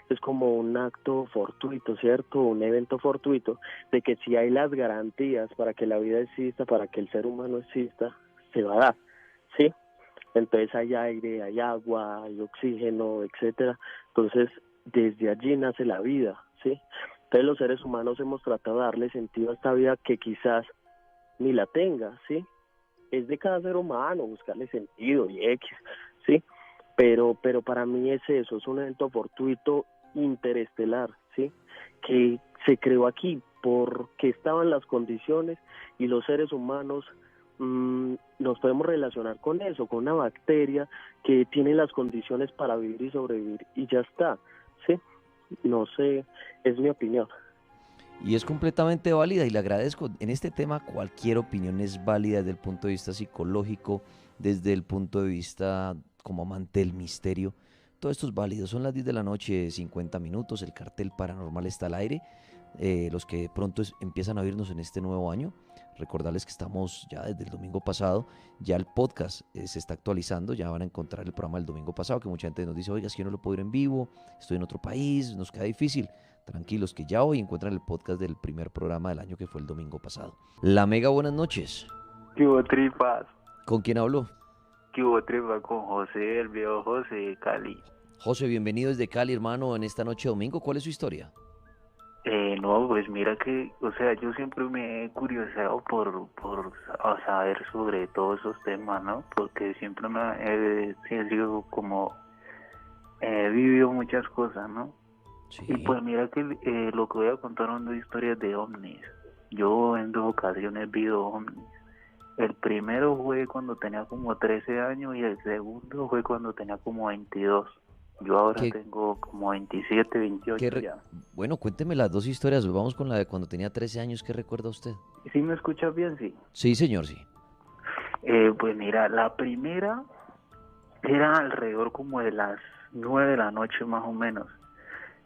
es como un acto fortuito, ¿cierto? Un evento fortuito de que si hay las garantías para que la vida exista, para que el ser humano exista, se va a dar, ¿sí? Entonces hay aire, hay agua, hay oxígeno, etcétera. Entonces, desde allí nace la vida, ¿sí? Entonces los seres humanos hemos tratado de darle sentido a esta vida que quizás ni la tenga, ¿sí? Es de cada ser humano buscarle sentido y X, ¿sí? Pero para mí es eso, es un evento fortuito interestelar, ¿sí? Que se creó aquí porque estaban las condiciones y los seres humanos nos podemos relacionar con eso, con una bacteria que tiene las condiciones para vivir y sobrevivir y ya está, ¿sí? No sé, es mi opinión. Y es completamente válida y le agradezco. En este tema cualquier opinión es válida desde el punto de vista psicológico, desde el punto de vista como amante del misterio. Todo esto es válido. Son las 10 de la noche, 50 minutos. El cartel paranormal está al aire. Los que pronto empiezan a oírnos en este nuevo año, recordarles que estamos ya desde el domingo pasado. Ya el podcast se está actualizando. Ya van a encontrar el programa del domingo pasado, que mucha gente nos dice, oiga, es que yo no lo puedo ir en vivo, estoy en otro país, nos queda difícil. Tranquilos que ya hoy encuentran el podcast del primer programa del año que fue el domingo pasado. La Mega, buenas noches. ¿Qué hubo, tripas? ¿Con quién hablo? ¿Qué hubo, tripas? Con José, el viejo José de Cali. José, bienvenido desde Cali, hermano, en esta noche de domingo. ¿Cuál es su historia? No, pues mira que, o sea, yo siempre me he curioseado por saber sobre todos esos temas, ¿no? Porque siempre he sido como, he vivido muchas cosas, ¿no? Sí. Y pues mira que lo que voy a contar son 2 historias de ovnis. Yo en 2 ocasiones vi 2 ovnis. El primero fue cuando tenía como 13 años y el segundo fue cuando tenía como 22. Yo ahora tengo como 27, 28 ya. Bueno, cuénteme las 2 historias. Vamos con la de cuando tenía 13 años. ¿Qué recuerda usted? ¿Sí me escuchas bien? Sí. Sí, señor, sí. Pues mira, la primera era alrededor como de las 9 de la noche más o menos.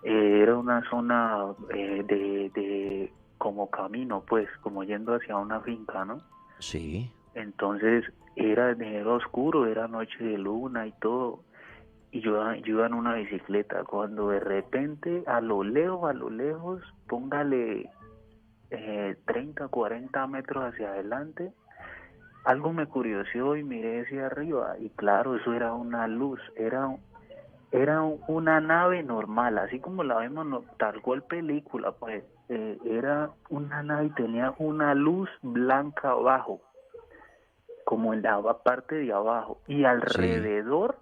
Era una zona de como camino, pues, como yendo hacia una finca, ¿no? Sí. Entonces era oscuro, era noche de luna y todo. Y yo iba en una bicicleta cuando de repente a lo lejos, póngale 30, 40 metros hacia adelante, algo me curioseó y miré hacia arriba y claro, eso era una luz, era una nave normal, así como la vemos tal cual película, pues era una nave y tenía una luz blanca abajo, como en la parte de abajo, y alrededor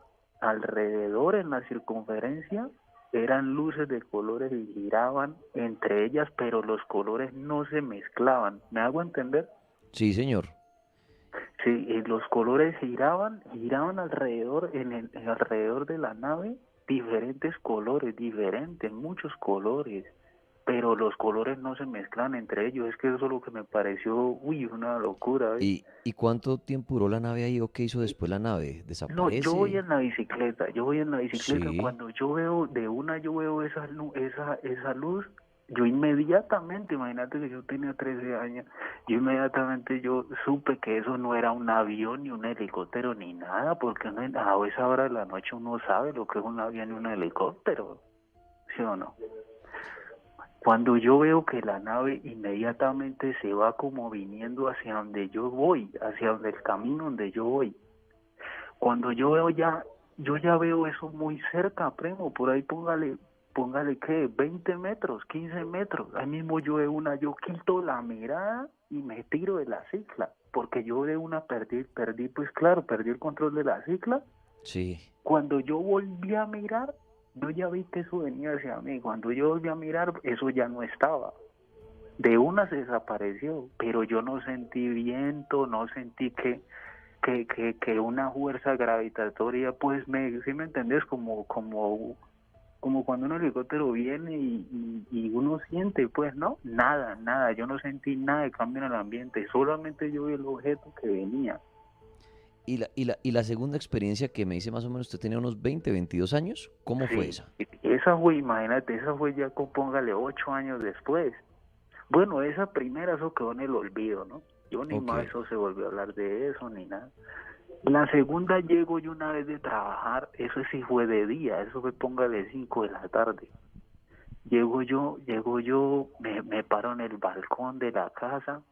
en la circunferencia eran luces de colores y giraban entre ellas, pero los colores no se mezclaban. ¿Me hago entender? Sí, señor. Sí, los colores giraban alrededor, alrededor de la nave, diferentes colores, muchos colores, pero los colores no se mezclan entre ellos. Es que eso es lo que me pareció, una locura. ¿Y cuánto tiempo duró la nave ahí o qué hizo después la nave? ¿Desaparece? No, yo voy en la bicicleta. Sí. Cuando yo veo esa luz, yo inmediatamente, imagínate que yo tenía 13 años, yo supe que eso no era un avión, ni un helicóptero, ni nada, porque a esa hora de la noche uno sabe lo que es un avión y un helicóptero, ¿sí o no? Cuando yo veo que la nave inmediatamente se va como viniendo hacia donde yo voy, hacia donde el camino donde yo voy, cuando yo ya veo eso muy cerca, primo, por ahí póngale que 20 metros, 15 metros, ahí mismo yo quito la mirada y me tiro de la cicla, porque yo de una perdí el control de la cicla. Sí. Cuando yo volví a mirar, yo ya vi que eso venía hacia mí, cuando yo volví a mirar, eso ya no estaba. De una se desapareció, pero yo no sentí viento, no sentí que una fuerza gravitatoria, pues ¿sí me entendés? Como cuando un helicóptero viene y uno siente, pues no, nada, yo no sentí nada de cambio en el ambiente, solamente yo vi el objeto que venía. Y la segunda experiencia que me dice más o menos, usted tenía unos 20, 22 años, ¿cómo fue esa? Esa fue, imagínate, esa fue ya, póngale 8 años después. Bueno, esa primera, eso quedó en el olvido, ¿no? Yo ni más eso se volvió a hablar de eso, ni nada. La segunda llego yo una vez de trabajar, eso sí fue de día, eso fue póngale 5 de la tarde. Llego yo, me paro en el balcón de la casa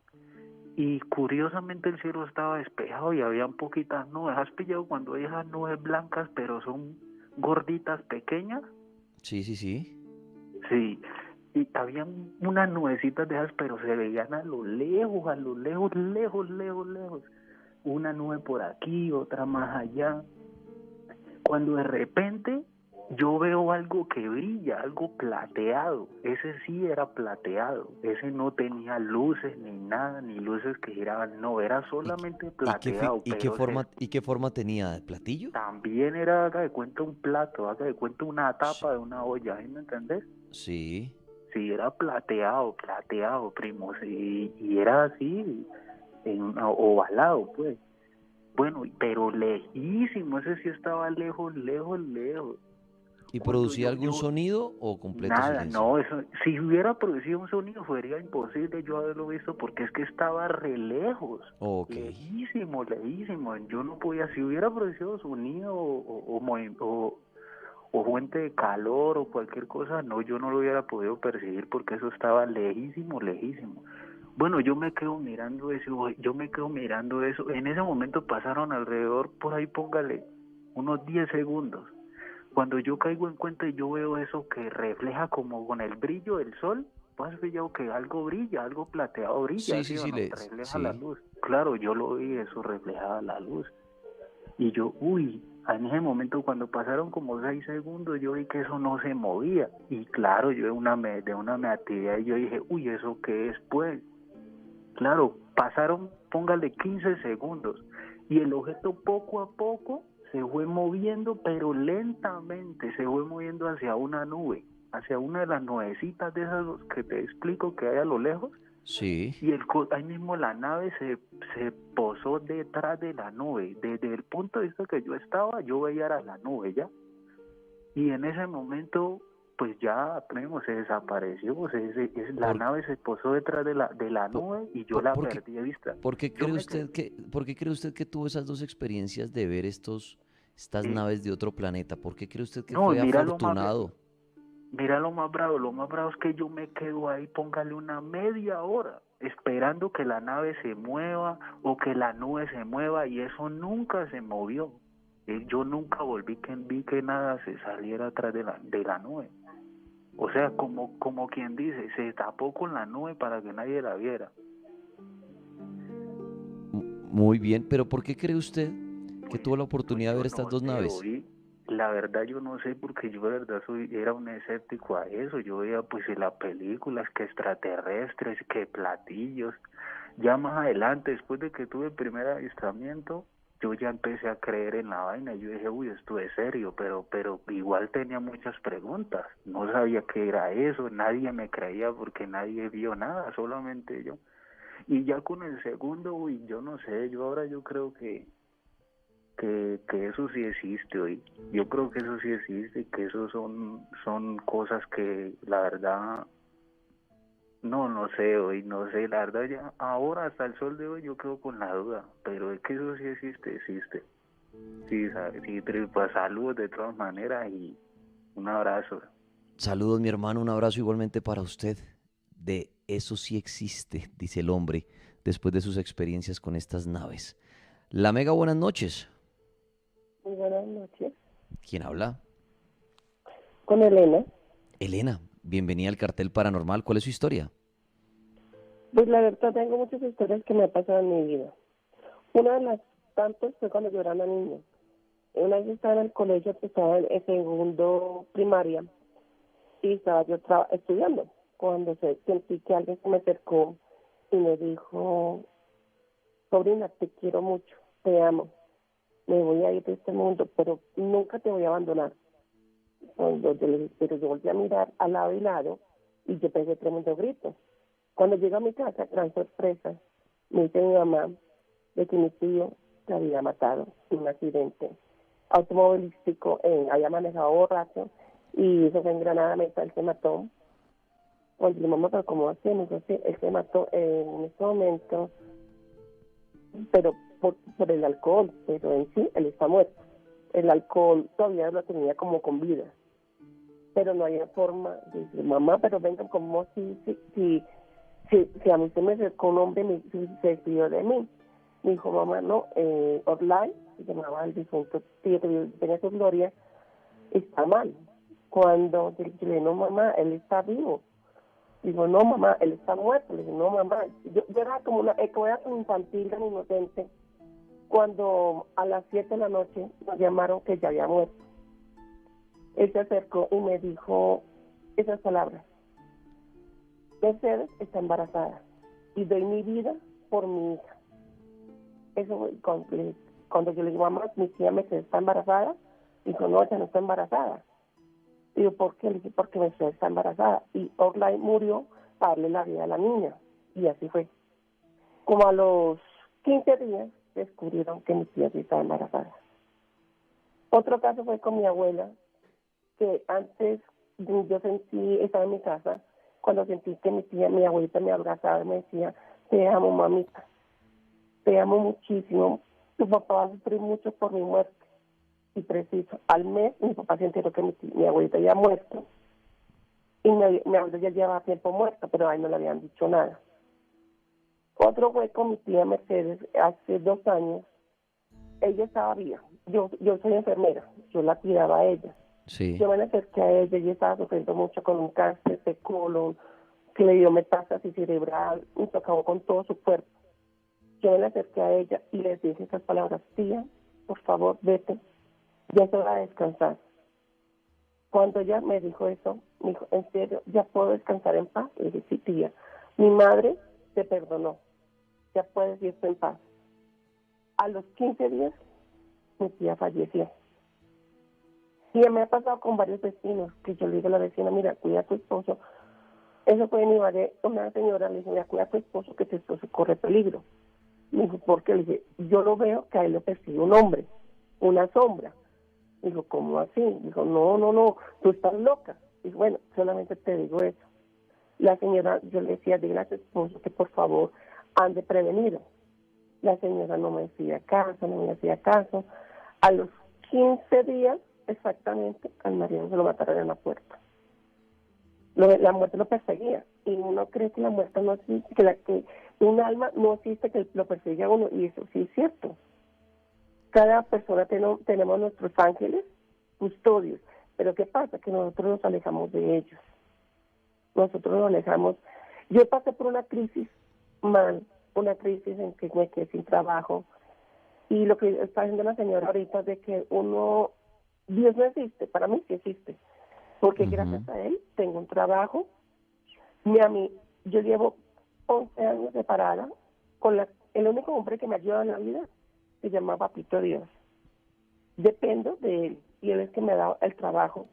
y curiosamente el cielo estaba despejado y habían poquitas nubes. ¿Has pillado cuando hay esas nubes blancas pero son gorditas, pequeñas? Sí. Sí, y habían unas nubecitas de esas pero se veían a lo lejos, lejos. Una nube por aquí, otra más allá. Cuando de repente yo veo algo que brilla, algo plateado. Ese sí era plateado. Ese no tenía luces ni nada, ni luces que giraban. No, era solamente plateado. ¿Y qué forma tenía? ¿De platillo? También era, haga de cuenta, un plato, haga de cuenta una tapa de una olla, ¿sí me entendés? Sí. Sí, era plateado, primo. Sí, y era así, ovalado, pues. Bueno, pero lejísimo, ese sí estaba lejos. ¿Y producía algún sonido o completo nada, silencio? no, eso, si hubiera producido un sonido sería imposible yo haberlo visto porque es que estaba re lejos, lejísimo, yo no podía, si hubiera producido sonido o fuente de calor o cualquier cosa, no, yo no lo hubiera podido percibir porque eso estaba lejísimo. Bueno, yo me quedo mirando eso, en ese momento pasaron alrededor, por ahí póngale, unos 10 segundos. Cuando yo caigo en cuenta y yo veo eso que refleja como con el brillo del sol, ¿has pillado que algo brilla, algo plateado brilla? Sí, refleja la luz. Claro, yo lo vi, eso reflejaba la luz. Y yo, en ese momento cuando pasaron como 6 segundos, yo vi que eso no se movía. Y claro, yo de una me activé y yo dije, ¿eso qué es pues? Claro, pasaron, póngale 15 segundos. Y el objeto poco a poco se fue moviendo, pero lentamente se fue moviendo hacia una nube, hacia una de las nubecitas de esas que te explico que hay a lo lejos. Sí. Y ahí mismo la nave se posó detrás de la nube. Desde el punto de vista que yo estaba, yo veía a la nube ya. Y en ese momento, pues ya, primo, se desapareció. La nave se posó detrás de la nube y yo la perdí de vista. ¿Por qué cree usted que tuvo esas dos experiencias de ver estas naves de otro planeta? ¿Por qué cree usted que fue afortunado? Mira lo más bravo es que yo me quedo ahí, póngale una media hora, esperando que la nave se mueva o que la nube se mueva y eso nunca se movió. Yo nunca vi que nada se saliera atrás de la nube. O sea, como quien dice, se tapó con la nube para que nadie la viera. Muy bien, pero ¿por qué cree usted que tuvo la oportunidad de ver estas dos naves? La verdad yo no sé, porque yo de verdad era un escéptico a eso. Yo veía pues en las películas que extraterrestres, que platillos. Ya más adelante, después de que tuve el primer avistamiento, yo ya empecé a creer en la vaina. Yo dije, esto es serio, pero igual tenía muchas preguntas. No sabía qué era eso, nadie me creía porque nadie vio nada, solamente yo. Y ya con el segundo, yo no sé, yo creo que eso sí existe hoy. Yo creo que eso sí existe, que eso son cosas que la verdad No, no sé, hoy no sé, la verdad ya, ahora hasta el sol de hoy yo quedo con la duda, pero es que eso sí existe. Sí, sí, pues saludos de todas maneras y un abrazo. Saludos, mi hermano, un abrazo igualmente para usted. De eso sí existe, dice el hombre, después de sus experiencias con estas naves. La Mega, buenas noches. Muy buenas noches. ¿Quién habla? Con Elena. Elena, bienvenida al Cartel Paranormal. ¿Cuál es su historia? Pues la verdad tengo muchas historias que me han pasado en mi vida. Una de las tantas fue cuando yo era una niña. Una vez estaba en el colegio, estaba en segundo primaria y estaba yo estudiando. Cuando sentí que alguien se me acercó y me dijo, sobrina, te quiero mucho, te amo, me voy a ir de este mundo, pero nunca te voy a abandonar. Cuando yo le dije, pero yo volví a mirar al lado y lado y yo pegué tremendo grito. Cuando llego a mi casa, gran sorpresa, me dice mi mamá de que mi tío se había matado en un accidente automovilístico, había manejado borracho y eso fue en Granada Meta, él se mató. Cuando mi mamá, pero ¿cómo así? Me dijo, sí, él se mató en ese momento, pero por el alcohol, pero en sí él está muerto. El alcohol todavía lo tenía como con vida, pero no había forma de decir, mamá, pero vengan, como si a mí se me acercó un hombre y se despidió de mí. Me dijo, mamá, no, Orlai, se llamaba el difunto tío que tenía su gloria, está mal. Cuando yo le dije, no, mamá, él está vivo. Digo, no, mamá, él está muerto. Le dije, no, mamá. Yo era como era como infantil, tan inocente. Cuando a las 7 de la noche nos llamaron que ya había muerto. Él se acercó y me dijo esas palabras. Mercedes está embarazada y doy mi vida por mi hija. Eso fue cuando yo le digo, mamá, mi tía Mercedes está embarazada. Dijo, no, ella no está embarazada. Digo, ¿por qué? Le dije, porque Mercedes está embarazada. Y Orlai murió para darle la vida a la niña. Y así fue. Como a los 15 días descubrieron que mi tía sí estaba embarazada. Otro caso fue con mi abuela, que antes yo estaba en mi casa, cuando sentí que mi abuelita me abrazaba y me decía, te amo, mamita, te amo muchísimo, tu papá va a sufrir mucho por mi muerte. Y preciso, al mes mi papá se enteró que mi abuelita ya ha muerto, y mi abuelita ya llevaba tiempo muerta, pero a él no le habían dicho nada. Otro fue con mi tía Mercedes, hace 2 años, ella estaba viva, yo soy enfermera, yo la cuidaba a ella. Sí. Yo me acerqué a ella estaba sufriendo mucho con un cáncer de colon, que le dio metástasis cerebral, y se acabó con todo su cuerpo. Yo me acerqué a ella y le dije estas palabras, tía, por favor, vete, ya es hora de descansar. Cuando ella me dijo eso, me dijo, ¿en serio, ya puedo descansar en paz? Le dije, sí, tía, mi madre te perdonó, ya puedes irte en paz. A los 15 días, mi tía falleció. Y me ha pasado con varios vecinos, que yo le digo a la vecina, mira, cuida a tu esposo. Eso fue en Ibagué, una señora le dijo, mira, cuida a tu esposo, que tu esposo corre peligro. Me dijo, ¿por qué? Le dije, yo lo veo que a él lo persigue un hombre, una sombra. Dijo, ¿cómo así? Dijo, no, tú estás loca. Dijo, bueno, solamente te digo eso. La señora, yo le decía, dile a tu esposo que por favor ande prevenido. La señora no me hacía caso. A los 15 días, exactamente, al marido se lo mataron en la puerta. La muerte lo perseguía. Y uno cree que la muerte no existe, que un alma no existe que lo persigue a uno. Y eso sí es cierto. Cada persona tenemos nuestros ángeles custodios, pero ¿qué pasa? Que nosotros nos alejamos de ellos. Nosotros nos alejamos. Yo pasé por una crisis una crisis en que me quedé sin trabajo, y lo que está haciendo la señora ahorita es de que Dios no existe, para mí sí existe, porque gracias a él tengo un trabajo. Yo llevo 11 años separada con el único hombre que me ayuda en la vida, se llama Papito Dios. Dependo de él y él es que me da el trabajo,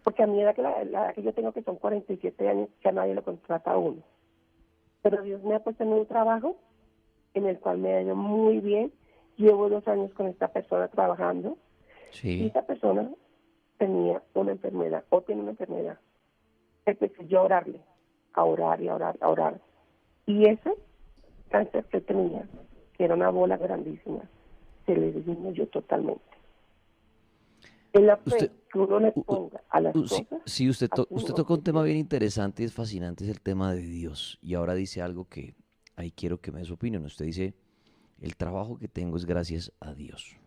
porque a mí la edad que yo tengo, que son 47 años, ya nadie lo contrata a uno. Pero Dios me ha puesto en un trabajo en el cual me ha ido muy bien. Llevo 2 años con esta persona trabajando. Sí. Y esta persona tenía una enfermedad, o tiene una enfermedad. Empecé yo a orarle a orar y a orar, a orar. Y ese cáncer que tenía, que era una bola grandísima, se le disminuyó totalmente. En la fe Usted, que uno le ponga a las sí, cosas, sí, usted, así usted no tocó un tema ocurre. bien interesante y es fascinante, es el tema de Dios. Y ahora dice algo que ahí quiero que me dé su opinión. Usted dice, el trabajo que tengo es gracias a Dios.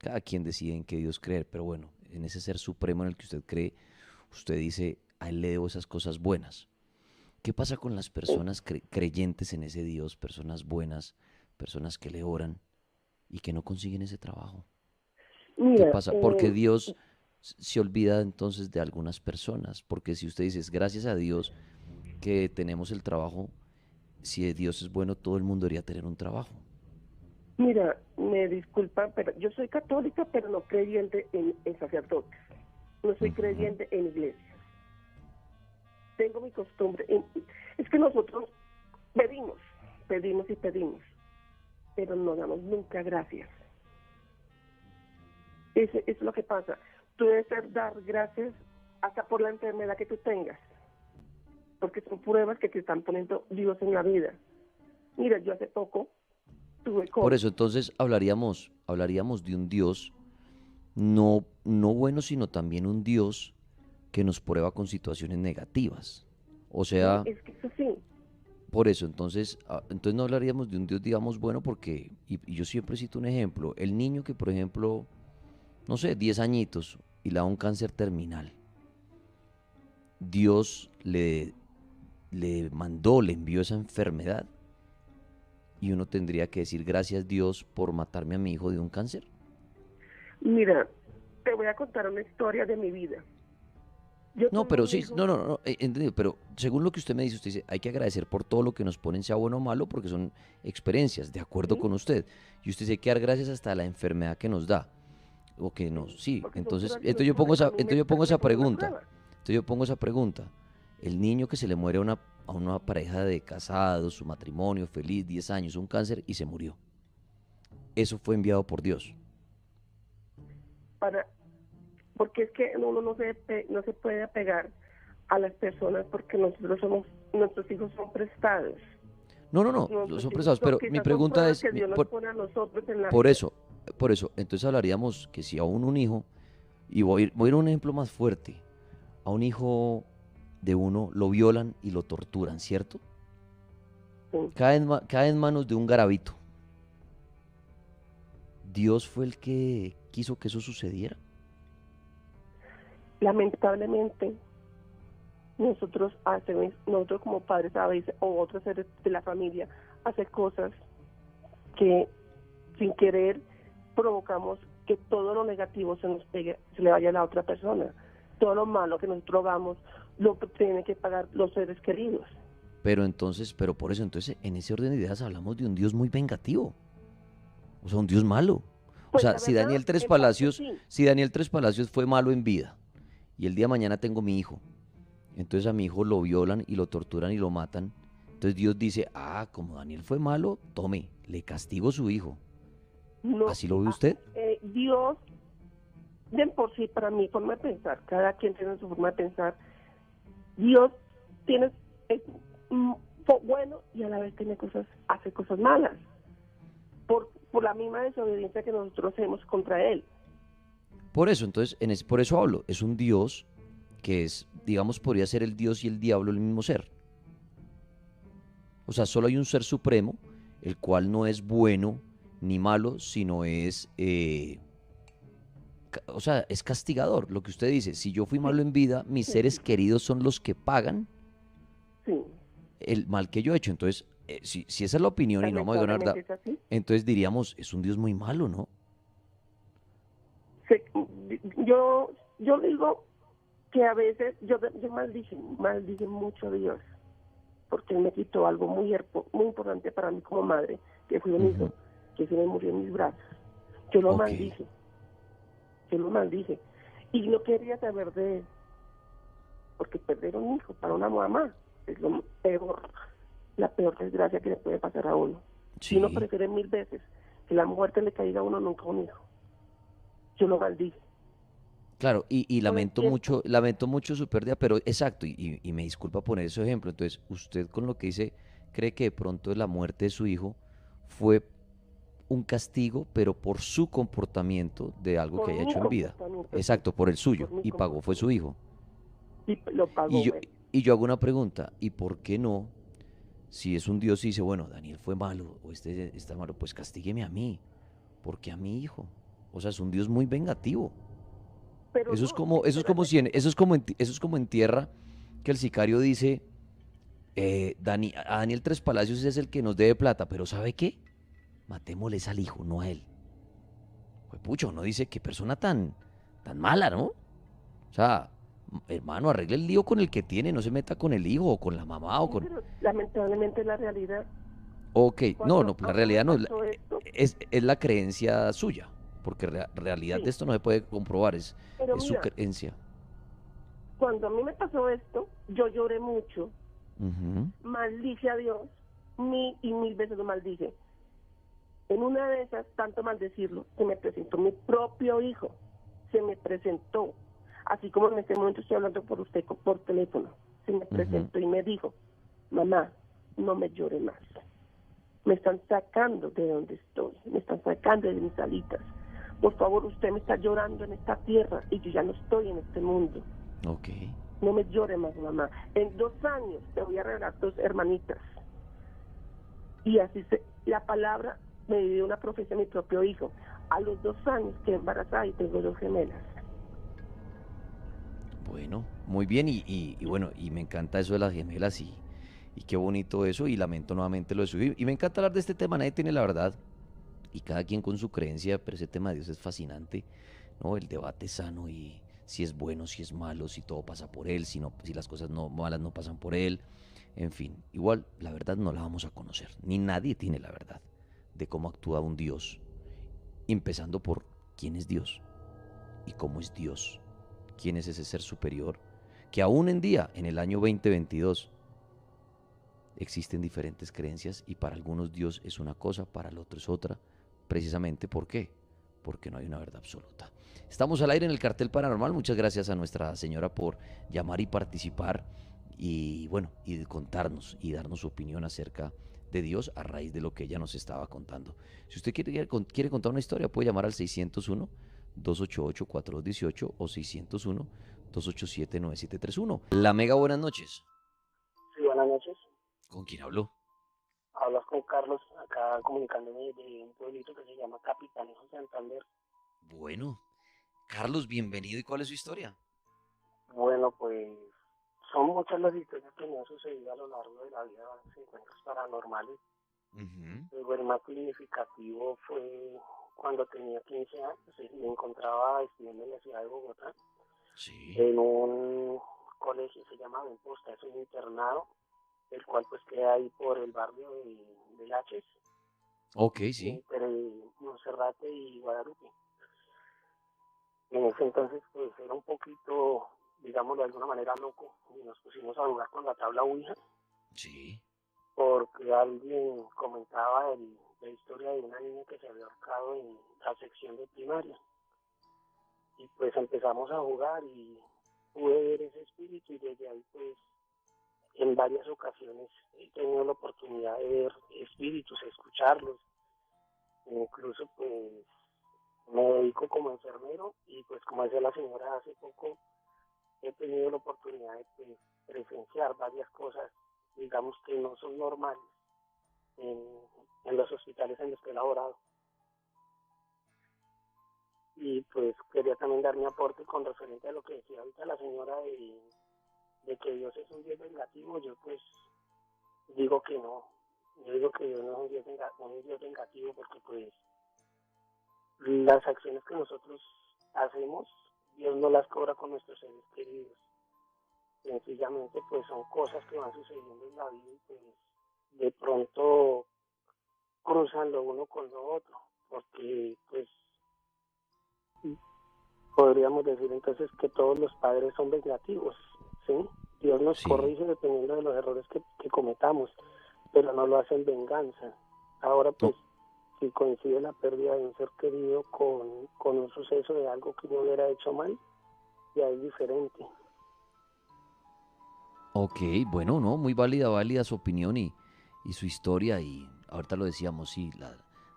Cada quien decide en qué Dios creer, pero bueno, en ese ser supremo en el que usted cree, usted dice, a él le debo esas cosas buenas. ¿Qué pasa con las personas creyentes en ese Dios, personas buenas, personas que le oran y que no consiguen ese trabajo? ¿Qué Mira, pasa? Porque Dios se olvida entonces de algunas personas, porque si usted dice, es gracias a Dios que tenemos el trabajo, si Dios es bueno, todo el mundo debería tener un trabajo. mira, me disculpan, pero yo soy católica, pero no creyente en sacerdotes. No soy Ujú. creyente en iglesia. Tengo mi costumbre. Es que nosotros pedimos, pedimos y pedimos, pero no damos nunca gracias. Eso es lo que pasa. Tú debes dar gracias hasta por la enfermedad que tú tengas, porque son pruebas que te están poniendo Dios en la vida. Mira, yo hace poco tuve Por COVID. eso entonces hablaríamos de un Dios no bueno, sino también un Dios que nos prueba con situaciones negativas. O Sí, sea, es que eso sí. por eso, entonces no hablaríamos de un Dios, digamos, bueno, porque, y yo siempre cito un ejemplo, el niño que, por ejemplo, no sé, 10 añitos y le da un cáncer terminal, Dios le mandó, le envió esa enfermedad y uno tendría que decir gracias Dios por matarme a mi hijo de un cáncer. Mira, te voy a contar una historia de mi vida. Yo No, tuve pero un sí, hijo. no, entendido, pero según lo que usted me dice, usted dice, hay que agradecer por todo lo que nos ponen, sea bueno o malo, porque son experiencias, de acuerdo Sí, con usted. Y usted dice, hay que dar gracias hasta la enfermedad que nos da, o que sí, nos, sí, porque son entonces, pruebas que nos ponen. A mí entonces yo pongo me esa ponen una pregunta, prueba. el niño que se le muere a una pareja de casados, su matrimonio feliz, 10 años, un cáncer y se murió. Eso fue enviado por Dios. Para, porque es que uno no se puede apegar a las personas porque nuestros hijos son prestados. No, los Nuestros hijos sorpresados, pero mi quizás son pregunta pruebas es, que Dios nos pone a nosotros en la por vida. eso, por eso, entonces hablaríamos que si aún un hijo, y voy a ir a un ejemplo más fuerte, a un hijo de uno lo violan y lo torturan, ¿cierto? Sí. Cae en manos de un garabito. ¿Dios fue el que quiso que eso sucediera? Lamentablemente, nosotros como padres a veces, o otros seres de la familia, hace cosas que sin querer provocamos que todo lo negativo se nos pegue, se le vaya a la otra persona. Todo lo malo que nosotros hagamos lo tienen que pagar los seres queridos. Pero por eso, entonces, en ese orden de ideas hablamos de un Dios muy vengativo. O sea, un Dios malo. O Pues sea, la verdad, en parte sí. Si Daniel Tres Palacios fue malo en vida, y el día de mañana tengo mi hijo, entonces a mi hijo lo violan y lo torturan y lo matan, entonces Dios dice, como Daniel fue malo, tome, le castigo su hijo. No, ¿Así lo ve usted? Dios, de por sí, para mi forma de pensar, cada quien tiene su forma de pensar, Dios es bueno y a la vez hace cosas malas, por la misma desobediencia que nosotros hacemos contra Él. Por eso, entonces, por eso hablo, es un Dios que es, digamos, podría ser el Dios y el diablo el mismo ser. O sea, solo hay un ser supremo, el cual no es bueno ni malo, sino es, o sea, es castigador. Lo que usted dice, si yo fui malo Sí, en vida, mis sí, seres sí, queridos son los que pagan sí. el mal que yo he hecho. Entonces, si esa es la opinión y no me voy a ganar, Lamentablemente es así. entonces diríamos, es un Dios muy malo, ¿no? Se- yo digo que a veces yo maldije mucho a Dios, porque Él me quitó algo muy importante para mí como madre, que fue un hijo, Ujú. que se me murió en mis brazos. Yo lo Ok. maldije, y no quería saber de Él, porque perder un hijo para una mamá es la peor desgracia que le puede pasar a uno. Y uno Sí. prefiere 1000 veces que la muerte le caiga a uno, nunca a un hijo. Yo lo maldije. Claro, y con el tiempo. lamento mucho su pérdida, pero exacto, y me disculpa poner ese ejemplo. Entonces, usted con lo que dice, cree que de pronto la muerte de su hijo fue un castigo, pero por su comportamiento de algo que Por haya mi hecho en vida. comportamiento, sí, Exacto, por el suyo, por mi y pagó, fue su comportamiento. hijo. Y lo Y pagó yo, él. y yo hago una pregunta, ¿y por qué no? Si es un Dios y dice, bueno, Daniel fue malo, o este está malo, pues castígueme a mí, porque a mi hijo. O sea, es un Dios muy vengativo. Pero no, espérate. Eso es como en tierra que el sicario dice, a Daniel Tres Palacios es el que nos debe plata, pero ¿sabe qué? Matémosles al hijo, no a él. Pues pucho, no dice qué persona tan mala, ¿no? O sea, hermano, arregle el lío con el que tiene, no se meta con el hijo o con la mamá o Sí, con... pero lamentablemente la realidad, Ok, no, cuando no, a la uno me realidad no, pasó esto, es la creencia suya, porque realidad de sí, esto no se puede comprobar, pero es su mira, creencia. cuando a mí me pasó esto, yo lloré mucho, Ujú. maldije a Dios, mil y mil veces lo maldije. En una de esas, tanto maldecirlo, se me presentó mi propio hijo, se me presentó, así como en este momento estoy hablando por usted por teléfono, se me Ujú. presentó y me dijo, mamá, no me llore más, me están sacando de donde estoy, me están sacando de mis alitas, por favor, usted me está llorando en esta tierra y yo ya no estoy en este mundo, Ok. no me llore más, mamá, en 2 años te voy a regalar 2 hermanitas. Y así la palabra me dio una profecía a mi propio hijo. A los 2 años quedé embarazada y tengo 2 gemelas. Bueno, muy bien y bueno, y me encanta eso de las gemelas y qué bonito eso y lamento nuevamente lo de su hijo. Y me encanta hablar de este tema, nadie tiene la verdad y cada quien con su creencia, pero ese tema de Dios es fascinante, ¿no? El debate sano y si es bueno, si es malo, si todo pasa por él, si no, si las cosas no, malas no pasan por él, en fin, igual la verdad no la vamos a conocer, ni nadie tiene la verdad de cómo actúa un Dios, empezando por quién es Dios y cómo es Dios, quién es ese ser superior, que aún en día, en el año 2022, existen diferentes creencias y para algunos Dios es una cosa, para el otro es otra. Precisamente ¿por qué? Porque no hay una verdad absoluta. Estamos al aire en el cartel paranormal. Muchas gracias a Nuestra Señora por llamar y participar y bueno, y contarnos y darnos su opinión acerca de Dios a raíz de lo que ella nos estaba contando. Si usted quiere contar una historia, puede llamar al 601 288 4218 o 601 287 9731. La Mega, buenas noches. Sí, buenas noches. ¿Con quién habló? Hablas con Carlos, acá comunicándome de un pueblito que se llama Capitanejo Santander. Bueno, Carlos, bienvenido. ¿Y cuál es su historia? Bueno, pues son muchas las historias que me han sucedido a lo largo de la vida, encuentros paranormales. Ujú. El más significativo fue cuando tenía 15 años, me encontraba estudiando en la ciudad de Bogotá, Sí. en un colegio, se llama Benposta, es un internado, el cual pues queda ahí por el barrio de Laches, Ok, sí. entre Monserrate y Guadalupe. En ese entonces pues era un poquito, digámoslo de alguna manera, loco, y nos pusimos a jugar con la tabla Ouija, Sí. porque alguien comentaba la historia de una niña que se había ahorcado en la sección de primaria. Y pues empezamos a jugar y pude ver ese espíritu y desde ahí pues en varias ocasiones he tenido la oportunidad de ver espíritus, escucharlos, incluso pues me dedico como enfermero y pues como decía la señora hace poco, he tenido la oportunidad de pues, presenciar varias cosas, digamos que no son normales en, en los hospitales en los que he laborado. Y pues quería también dar mi aporte con referente a lo que decía ahorita la señora de que Dios es un Dios vengativo. Yo pues digo que no. Yo digo que Dios no es un Dios vengativo porque pues las acciones que nosotros hacemos, Dios no las cobra con nuestros seres queridos. Sencillamente pues son cosas que van sucediendo en la vida y pues de pronto cruzan lo uno con lo otro, porque pues podríamos decir entonces que todos los padres son vengativos, ¿sí? Dios nos Sí. corrige dependiendo de los errores que cometamos, pero no lo hace en venganza. Ahora No, pues si coincide la pérdida de un ser querido con un suceso de algo que no hubiera hecho mal, ya es diferente. Ok, bueno, no, muy válida su opinión y su historia. Y ahorita lo decíamos, sí,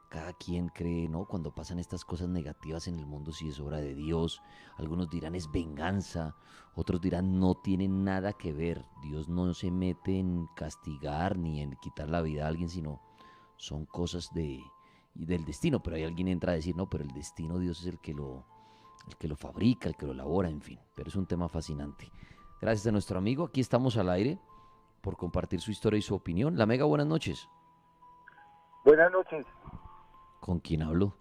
cada quien cree, ¿no? Cuando pasan estas cosas negativas en el mundo, si es obra de Dios. Algunos dirán es venganza, otros dirán no tiene nada que ver. Dios no se mete en castigar ni en quitar la vida a alguien, sino son cosas del destino. Pero hay alguien entra a decir, no, pero el destino Dios es el que lo fabrica, el que lo elabora, en fin. Pero es un tema fascinante. Gracias a nuestro amigo, aquí estamos al aire por compartir su historia y su opinión. La Mega, buenas noches. Buenas noches, ¿Con quién hablo?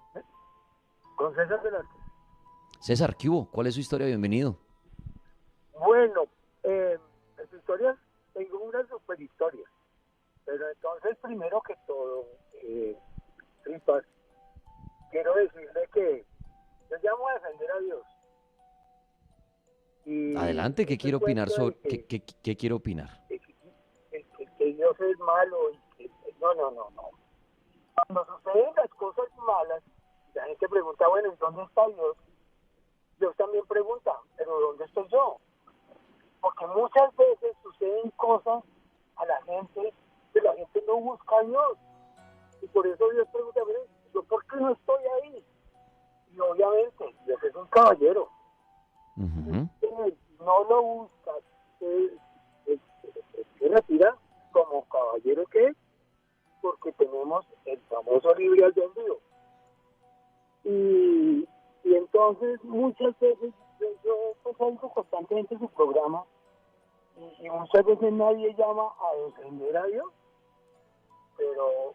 con César Velázquez. César, ¿qué hubo? ¿Cuál es su historia? Bienvenido. Bueno, en su historia tengo una super historia, pero entonces primero que todo, Tripas, quiero decirle que yo llamo a defender a Dios. Y Adelante, ¿qué quiere opinar cuento de sobre qué quiere opinar? que Dios es malo y que no. Cuando suceden las cosas malas, la gente pregunta, bueno, ¿en dónde está Dios? Dios también pregunta, ¿pero dónde estoy yo? Porque muchas veces suceden cosas a la gente que la gente no busca a Dios. Y por eso Dios pregunta, bueno, ¿yo por qué no estoy ahí? Y obviamente, Dios es un caballero. No lo busca, se retira como caballero que es, porque tenemos el famoso libre albedrío. Y entonces muchas veces yo pues oigo constantemente su programa y muchas veces nadie llama a defender a Dios, pero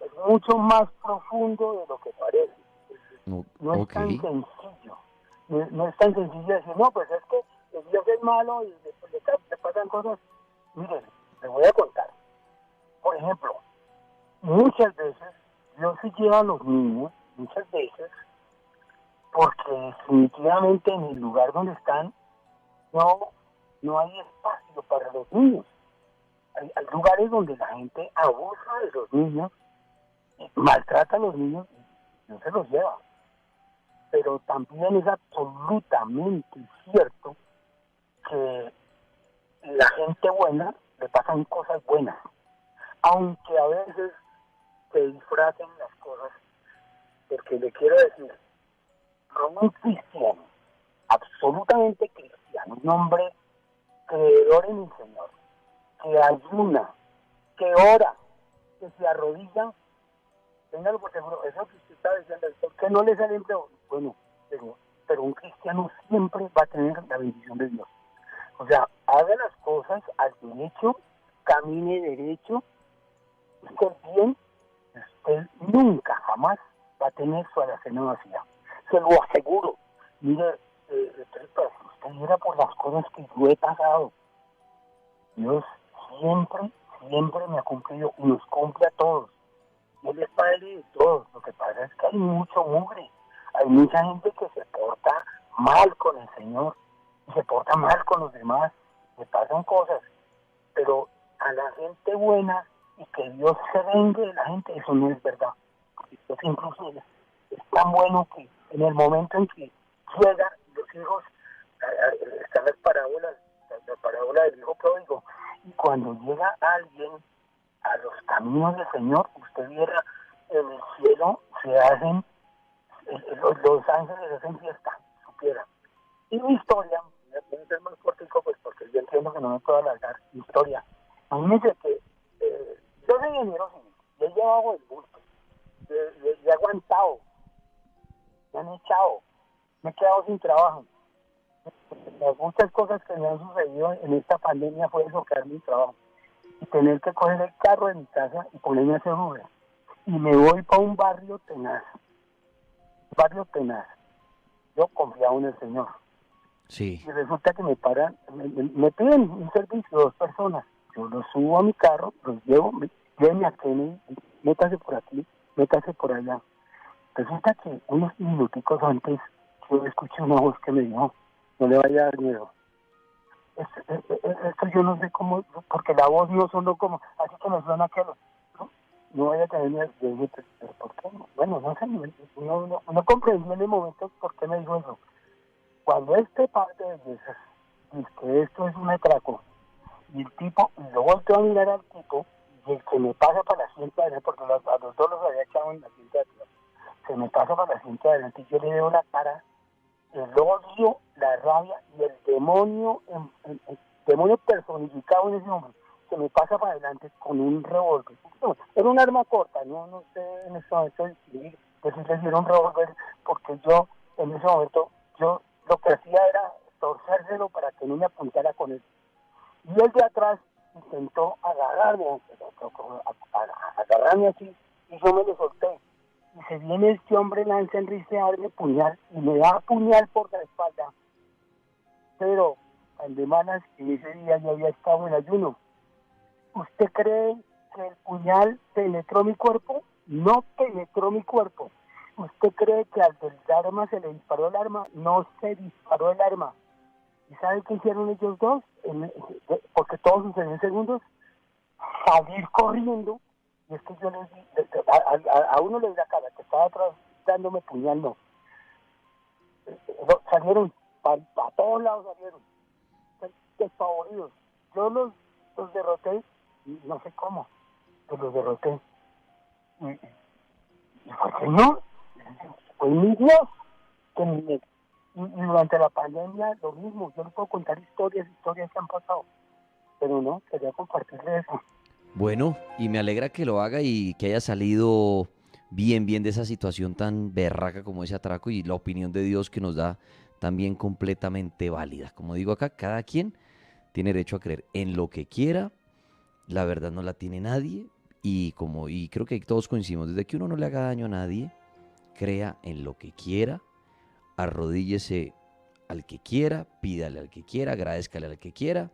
es mucho más profundo de lo que parece. No es tan sencillo. No es tan sencillo decir, no, pues es que Dios es malo y le pasan cosas. Miren, les voy a contar. Por ejemplo, muchas veces Dios se lleva a los niños, muchas veces, porque definitivamente en el lugar donde están no hay espacio para los niños. Hay lugares donde la gente abusa de los niños, maltrata a los niños y no se los lleva. Pero también es absolutamente cierto que la gente buena le pasan cosas buenas, aunque a veces se disfracen las cosas, porque le quiero decir, a un cristiano, absolutamente cristiano, un hombre creedor en el Señor, que ayuna, que ora, que se arrodilla, téngalo por seguro, eso que usted está diciendo, ¿por qué no le sale empleo? Bueno, pero un cristiano siempre va a tener la bendición de Dios. O sea, haga las cosas al derecho, camine derecho, esté bien, usted nunca, jamás va a tener su alacena vacía. Se lo aseguro. Mire, usted mira por las cosas que yo he pasado. Dios siempre me ha cumplido y nos cumple a todos. Él es padre de todos. Lo que pasa es que hay mucho mugre. Hay mucha gente que se porta mal con el Señor y se porta mal con los demás. Le pasan cosas. Pero a la gente buena y que Dios se vengue de la gente, eso no es verdad. Dios incluso es tan bueno que en el momento en que llegan los hijos, están las parábolas, la parábola del hijo pródigo, y cuando llega alguien a los caminos del Señor, usted viera en el cielo se hacen, los ángeles hacen fiesta, supiera. Y mi historia, voy a ser más cortico, pues porque yo entiendo que no me puedo alargar, mi historia. Imagínense que yo soy ingeniero civil, yo he llevado el bulto, he aguantado, me han echado, me he quedado sin trabajo. Las muchas cosas que me han sucedido en esta pandemia fue bloquear mi trabajo y tener que coger el carro de mi casa y ponerme a hacer Uber. Y me voy para un barrio tenaz. Yo confiaba en el Señor. Sí. Y resulta que me paran, me piden un servicio, 2 personas. Yo los subo a mi carro, los llevo, llévenme a Kennedy, métase por aquí, métase por allá. Resulta que unos minuticos antes yo escuché una voz que me dijo, no le vaya a dar miedo. Esto yo no sé cómo, porque la voz no sonó como, así que me suena que no vaya a tener miedo. Yo dije, ¿pero por qué? Bueno, no sé, no comprendí en el momento por qué me dijo eso. Cuando este par de bellezas dice que esto es un atraco, y el tipo, y yo volteo a mirar al tipo, y el que me pasa para la asiento de adelante, porque a los dos los había echado en la asiento de atrás, se me pasa para la asiento de adelante, y yo le veo la cara, el odio, la rabia y el demonio, el demonio personificado en ese hombre, se me pasa para adelante con un revólver. No, era un arma corta, no sé en ese momento decirle si era un revólver, porque yo en ese momento, yo lo que hacía era torcérselo para que no me apuntara con él. Y el de atrás intentó agarrarme así, y yo me lo solté. Y se viene este hombre, lanza en riste a darme puñal, y me da puñal por la espalda. Pero, Aldemanas, en ese día yo había estado en ayuno. ¿Usted cree que el puñal penetró mi cuerpo? No penetró mi cuerpo. ¿Usted cree que al del arma se le disparó el arma? No se disparó el arma. ¿Y sabe qué hicieron ellos dos? Porque todo sucedió en segundos. Salir corriendo. Y es que yo les di, a uno le di la cara, que estaba atrás dándome puñal, no. Salieron, para todos lados salieron, despavoridos. Yo los derroté, no sé cómo, pero los derroté. ¿Y por qué no? Fue mi Dios que me... Y durante la pandemia lo mismo, yo les puedo contar historias que han pasado, pero no, quería compartirles eso. Bueno, y me alegra que lo haga y que haya salido bien de esa situación tan berraca como ese atraco, y la opinión de Dios que nos da también completamente válida. Como digo acá, cada quien tiene derecho a creer en lo que quiera, la verdad no la tiene nadie, y creo que todos coincidimos, desde que uno no le haga daño a nadie, crea en lo que quiera, arrodíllese al que quiera, pídale al que quiera, agradézcale al que quiera,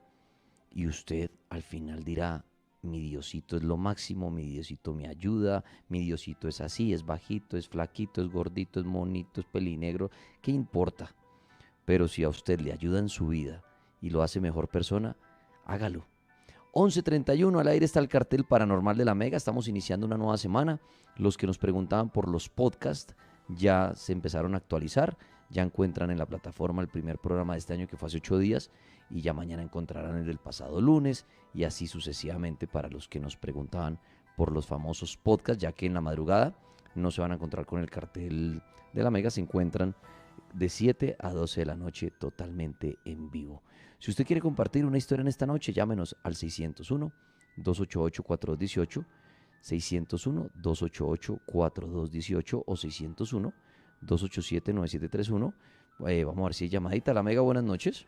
y usted al final dirá: mi Diosito es lo máximo, mi Diosito me ayuda, mi Diosito es así, es bajito, es flaquito, es gordito, es monito, es pelinegro, ¿qué importa? Pero si a usted le ayuda en su vida y lo hace mejor persona, hágalo. 11:31, al aire está el cartel paranormal de la Mega. Estamos iniciando una nueva semana. Los que nos preguntaban por los podcasts ya se empezaron a actualizar. Ya encuentran en la plataforma el primer programa de este año, que fue hace 8 días, y ya mañana encontrarán el del pasado lunes, y así sucesivamente para los que nos preguntaban por los famosos podcasts, ya que en la madrugada no se van a encontrar con el cartel de la Mega, se encuentran de 7 a 12 de la noche totalmente en vivo. Si usted quiere compartir una historia en esta noche, llámenos al 601-288-4218, 601-288-4218 o 601-287-9731. Vamos a ver si hay llamadita. La Mega, buenas noches.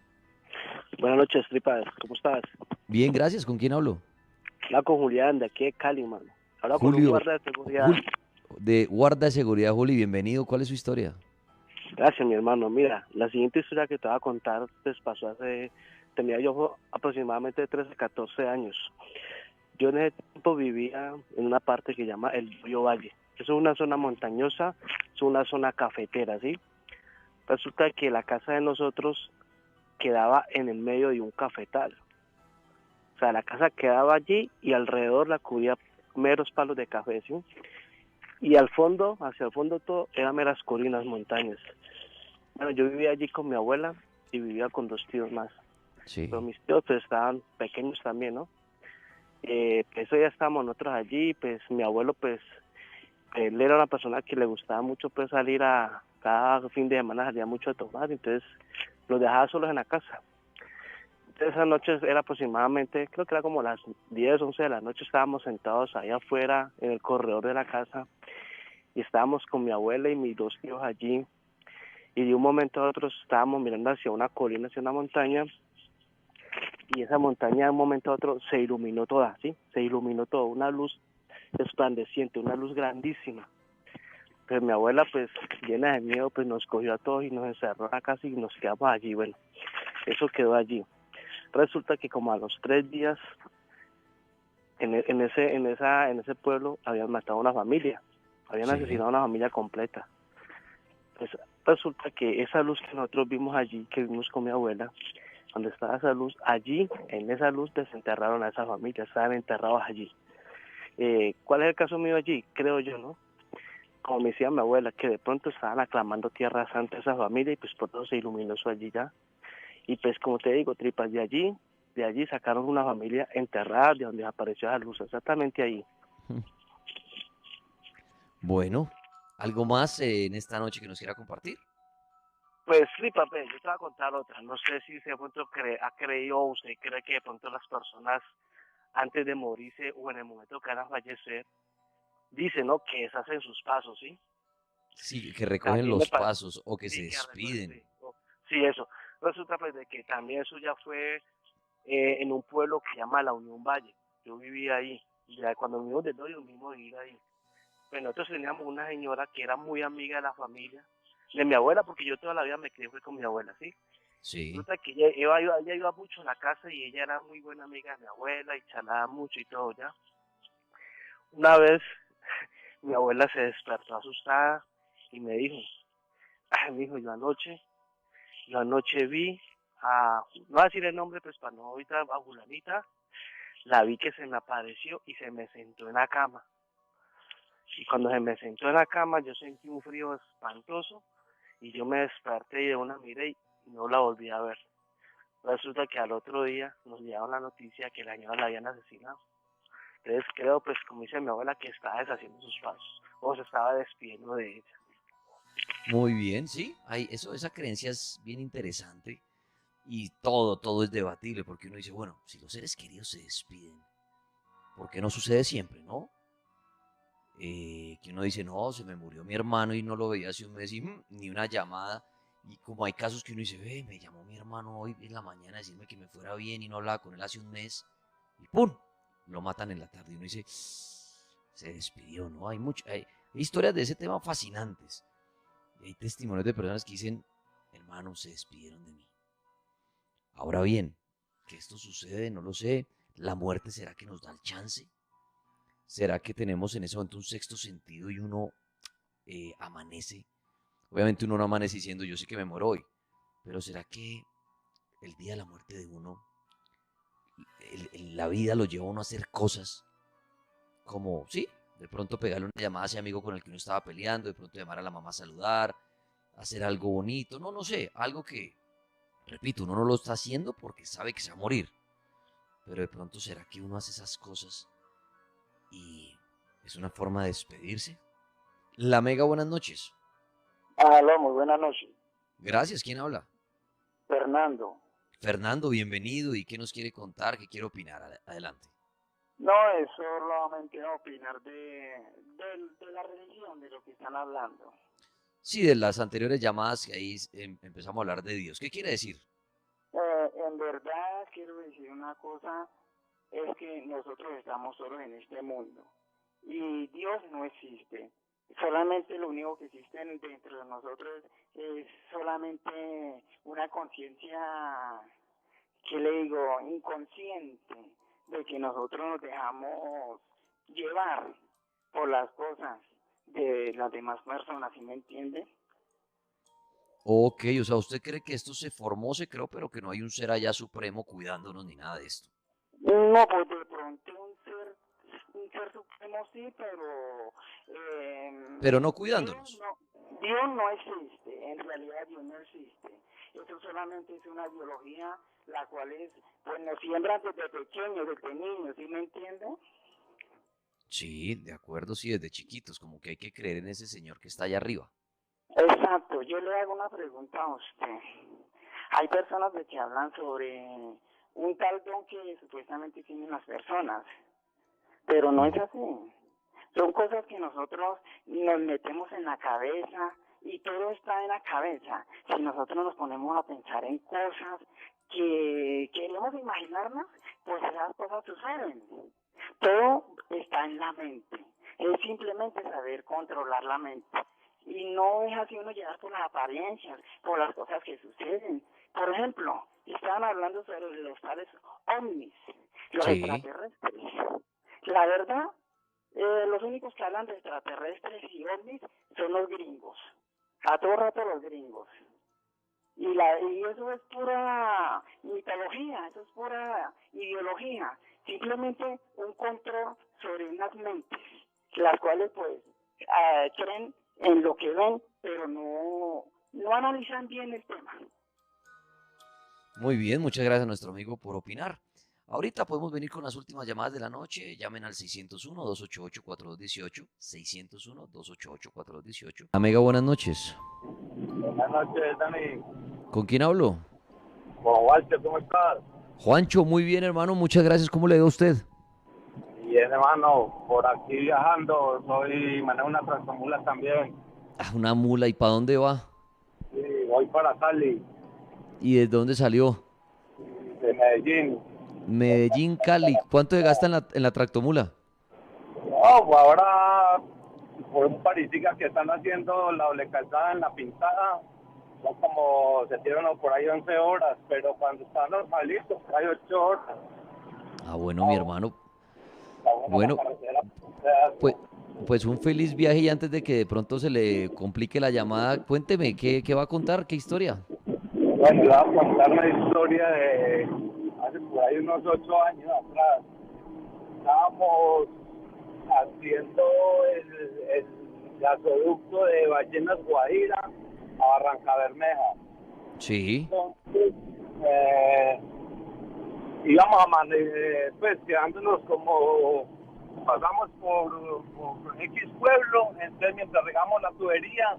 Buenas noches, Tripas. ¿Cómo estás? Bien, gracias. ¿Con quién hablo? Habla con Julián, de aquí de Cali, mano. Habla con un guarda de seguridad. De guarda de seguridad, Juli. Bienvenido. ¿Cuál es su historia? Gracias, mi hermano. Mira, la siguiente historia que te voy a contar, pues pasó tenía yo aproximadamente 13, 14 años. Yo en ese tiempo vivía en una parte que se llama el Río Valle. Es una zona montañosa, es una zona cafetera, ¿sí? Resulta que la casa de nosotros quedaba en el medio de un cafetal. O sea, la casa quedaba allí y alrededor la cubría meros palos de café, ¿sí? Y al fondo, hacia el fondo todo, eran meras colinas, montañas. Bueno, yo vivía allí con mi abuela y vivía con 2 tíos más. Sí. Pero mis tíos pues estaban pequeños también, ¿no? Pues ya estábamos nosotros allí, pues mi abuelo pues, él era una persona que le gustaba mucho pues salir cada fin de semana, salía mucho a tomar, entonces los dejaba solos en la casa. Entonces esa noche era aproximadamente, creo que era como las 10, 11 de la noche, estábamos sentados allá afuera en el corredor de la casa y estábamos con mi abuela y mis 2 tíos allí, y de un momento a otro estábamos mirando hacia una colina, hacia una montaña, y esa montaña de un momento a otro se iluminó toda, ¿sí? Se iluminó todo, una luz resplandeciente, una luz grandísima. Pues mi abuela, pues llena de miedo, pues nos cogió a todos y nos encerró en la casa y nos quedamos allí. Bueno, eso quedó allí. Resulta que como a los 3 días en ese pueblo habían matado a una familia, habían asesinado a una familia completa. Pues resulta que esa luz que nosotros vimos allí, que vimos con mi abuela, donde estaba esa luz, allí, en esa luz desenterraron a esa familia, estaban enterrados allí. ¿Cuál es el caso mío allí? Creo yo, ¿no? como me decía mi abuela, que de pronto estaban aclamando Tierra Santa esa familia y pues por todo se iluminó eso allí ya. Y pues como te digo, tripas, de allí sacaron una familia enterrada de donde apareció esa luz, exactamente ahí. Bueno, ¿algo más en esta noche que nos quiera compartir? Pues sí, papel, yo te voy a contar otra. No sé si de pronto ha creído o usted cree que de pronto las personas antes de morirse o en el momento que van a fallecer, dicen, ¿no? Que deshacen sus pasos, ¿sí? Sí, que recogen También los pasos o que se sí, despiden. sí, eso. Resulta pues de que también eso ya fue en un pueblo que se llama La Unión Valle. Yo vivía ahí. Ya cuando vivimos de novio, vivimos vivir ahí. Pues nosotros teníamos una señora que era muy amiga de la familia, de mi abuela, porque yo toda la vida me crié fue con mi abuela, ¿sí? Sí. Resulta que ella iba mucho a la casa y ella era muy buena amiga de mi abuela y charlaba mucho y todo, ¿ya? Una vez mi abuela se despertó asustada y me dijo, ay, mijo, yo anoche vi no voy a decir el nombre pues para no ahorita a fulanita, la vi que se me apareció y se me sentó en la cama. Y cuando se me sentó en la cama yo sentí un frío espantoso y yo me desperté y de una miré y no la volví a ver. Resulta que al otro día nos llegaron la noticia que la señora la habían asesinado. Entonces creo, pues como dice mi abuela, que estaba deshaciendo sus pasos o se estaba despidiendo de ella. Muy bien, sí. Esa creencia es bien interesante y todo es debatible porque uno dice, bueno, si los seres queridos se despiden, ¿por qué no sucede siempre, no? Que uno dice, no, se me murió mi hermano y no lo veía hace un mes y ni una llamada. Y como hay casos que uno dice, ve, me llamó mi hermano hoy en la mañana a decirme que me fuera bien y no hablaba con él hace un mes y ¡pum! Lo matan en la tarde y uno dice, se despidió, ¿no? Hay historias de ese tema fascinantes. Y hay testimonios de personas que dicen, hermano, se despidieron de mí. Ahora bien, que esto sucede, no lo sé. ¿La muerte será que nos da el chance? ¿Será que tenemos en ese momento un sexto sentido y uno amanece? Obviamente uno no amanece diciendo yo sé que me muero hoy, pero ¿será que el día de la muerte de uno, la vida lo lleva a uno a hacer cosas como, sí, de pronto pegarle una llamada a ese amigo con el que uno estaba peleando, de pronto llamar a la mamá a saludar, hacer algo bonito, no sé, algo que, repito, uno no lo está haciendo porque sabe que se va a morir, pero de pronto ¿será que uno hace esas cosas y es una forma de despedirse? La Mega, buenas noches. Aló, muy buenas noches. Gracias, ¿quién habla? Fernando. Fernando, bienvenido. ¿Y qué nos quiere contar? ¿Qué quiere opinar? Adelante. No, es solamente opinar de la religión, de lo que están hablando. Sí, de las anteriores llamadas que ahí empezamos a hablar de Dios. ¿Qué quiere decir? En verdad, quiero decir una cosa, es que nosotros estamos solos en este mundo. Y Dios no existe. Solamente lo único que existe dentro de nosotros es solamente una conciencia, que le digo, inconsciente, de que nosotros nos dejamos llevar por las cosas de las demás personas, ¿sí me entiende? Ok, o sea, ¿usted cree que esto se formó, se creó, pero que no hay un ser allá supremo cuidándonos ni nada de esto? No, pues de pronto un ser supremo sí, pero... Pero no cuidándonos. Dios no existe, en realidad Dios no existe. Esto solamente es una biología, la cual es, pues nos siembran desde pequeños, desde niños, ¿sí me entiende? Sí, de acuerdo, sí, desde chiquitos, como que hay que creer en ese señor que está allá arriba. Exacto, yo le hago una pregunta a usted. Hay personas de que hablan sobre un tal don que supuestamente tienen las personas, pero no es así. Son cosas que nosotros nos metemos en la cabeza y todo está en la cabeza. Si nosotros nos ponemos a pensar en cosas que queremos imaginarnos, pues esas cosas suceden. Todo está en la mente. Es simplemente saber controlar la mente. Y no es así uno llegar por las apariencias, por las cosas que suceden. Por ejemplo, estaban hablando sobre los tales ovnis, los extraterrestres. La verdad, los únicos que hablan de extraterrestres y ovnis son los gringos. A todo rato los gringos. Y eso es pura mitología, eso es pura ideología. Simplemente un control sobre unas mentes, las cuales pues creen en lo que ven, pero no analizan bien el tema. Muy bien, muchas gracias a nuestro amigo por opinar. Ahorita podemos venir con las últimas llamadas de la noche. Llamen al 601-288-4218. 601-288-4218. Amiga, buenas noches. Buenas noches, Dani. ¿Con quién hablo? Con Walter, ¿cómo estás? Juancho, muy bien, hermano. Muchas gracias. ¿Cómo le va a usted? Bien, hermano. Por aquí viajando. Manejo una tractomula también. Ah, una mula. ¿Y para dónde va? Sí, voy para Cali, ¿Y desde dónde salió? de Medellín. Medellín, Cali. ¿Cuánto se gasta en la tractomula? No, pues ahora, por un parisita que están haciendo la doble calzada en la pintada, son como, se tiran por ahí 11 horas, pero cuando está normalito, hay 8 horas. Ah, bueno, mi hermano. Está buena Bueno, la carretera, o sea, pues un feliz viaje y antes de que de pronto se le complique la llamada, cuénteme, ¿qué va a contar? ¿Qué historia? Bueno, le voy a contar la historia de hace por ahí unos 8 años atrás. Estábamos haciendo el gasoducto de Ballenas Guajira a Barranca Bermeja. Sí. Entonces, íbamos pues quedándonos como, pasamos por X pueblo, entonces mientras regamos la tubería,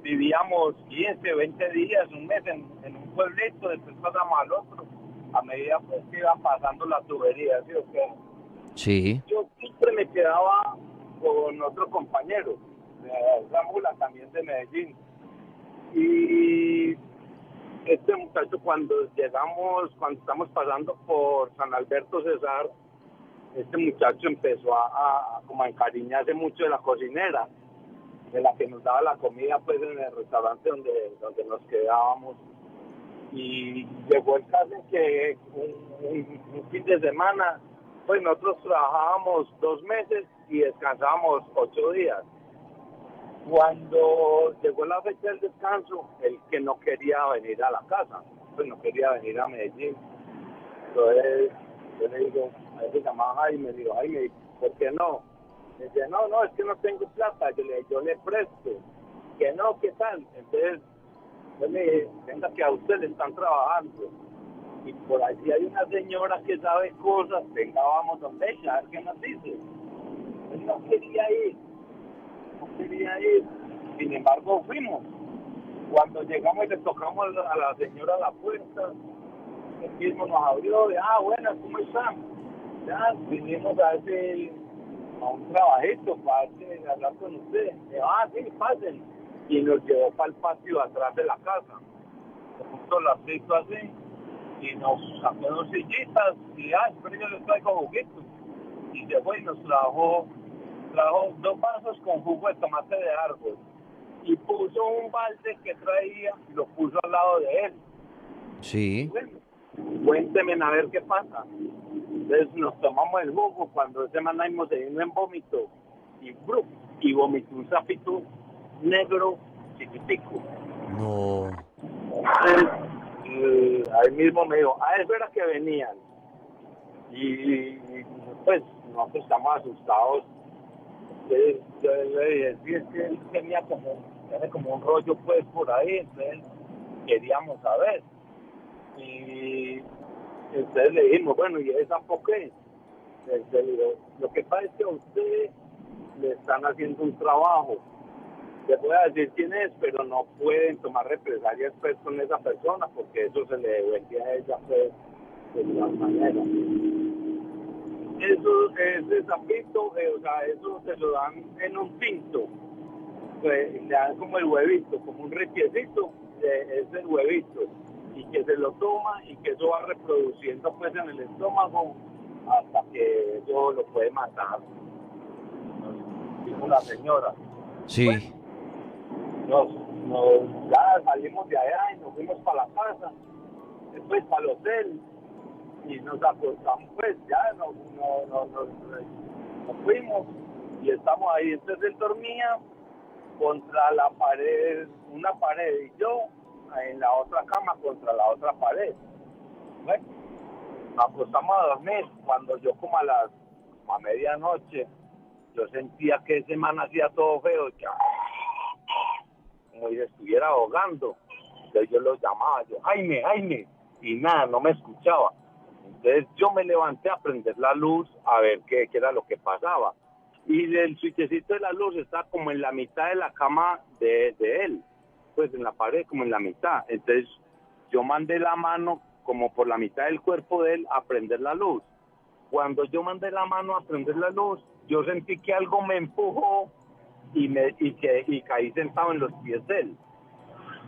vivíamos 15, 20 días, un mes en un pueblito, después pasamos al otro, a medida pues que iba pasando la tubería, ¿sí o qué? Sí. Yo siempre me quedaba con otro compañero, la mula también de Medellín, y este muchacho cuando estamos pasando por San Alberto Cesar, este muchacho empezó a como a encariñarse mucho de la cocinera, de la que nos daba la comida pues en el restaurante donde nos quedábamos. Y llegó el caso en que un fin de semana, pues nosotros trabajábamos 2 meses y descansábamos 8 días. Cuando llegó la fecha del descanso, el que no quería venir a la casa, pues no quería venir a Medellín. Entonces yo le digo, a él se llamaba Jaime, digo, Jaime, ¿por qué no? Me dice, no, es que no tengo plata, yo le presto. Que no, ¿qué tal? Entonces yo le dije, venga, que a usted le están trabajando. Y por allí hay una señora que sabe cosas, venga, vamos donde ella, a ver qué nos dice. Él no quería ir. Sin embargo fuimos. Cuando llegamos y le tocamos a la señora a la puerta, él mismo nos abrió, buenas, ¿cómo están? Ya vinimos a un trabajito para hablar con ustedes. Sí, pasen. Y nos llevó para el patio atrás de la casa. Se puso el aceito así y nos sacó 2 sillitas y pero yo les traigo juguitos. Y se fue y nos trajo 2 vasos con jugo de tomate de árbol y puso un balde que traía y lo puso al lado de él. Sí. Bueno, cuénteme a ver qué pasa. Entonces nos tomamos el jugo, cuando ese man ahí se vino en vómito y vomitó un sapito negro chiquitico. No. Entonces, ahí mismo me dijo, eso era que venían. Y pues nosotros estamos asustados. Yo le dije, sí, es que él tenía como un rollo pues por ahí, entonces queríamos saber. Y entonces le dijimos, bueno, ¿y esa por qué? Le digo, lo que pasa es que a usted le están haciendo un trabajo. Le voy a decir quién es, pero no pueden tomar represalias pues con esa persona, porque eso se le devuelve a ella pues de todas maneras. Ese sapito, eso se lo dan en un pinto, pues, le dan como el huevito, como un requiesito, es el huevito, y que se lo toma y que eso va reproduciendo pues en el estómago hasta que eso lo puede matar, dijo la señora. Sí. Ya salimos de allá y nos fuimos para la casa, después para el hotel, y nos acostamos, pues ya nos fuimos y estamos ahí. Entonces él dormía contra la pared, una pared, y yo en la otra cama contra la otra pared. Bueno, nos acostamos a dormir cuando yo como a medianoche yo sentía que ese man hacía todo feo, como si se estuviera ahogando. Entonces yo lo llamaba, yo, Jaime, Jaime, y nada, no me escuchaba. Entonces yo me levanté a prender la luz a ver qué era lo que pasaba. Y el switchecito de la luz está como en la mitad de la cama de él, pues en la pared, como en la mitad. Entonces yo mandé la mano como por la mitad del cuerpo de él a prender la luz. Cuando yo mandé la mano a prender la luz, yo sentí que algo me empujó y caí sentado en los pies de él.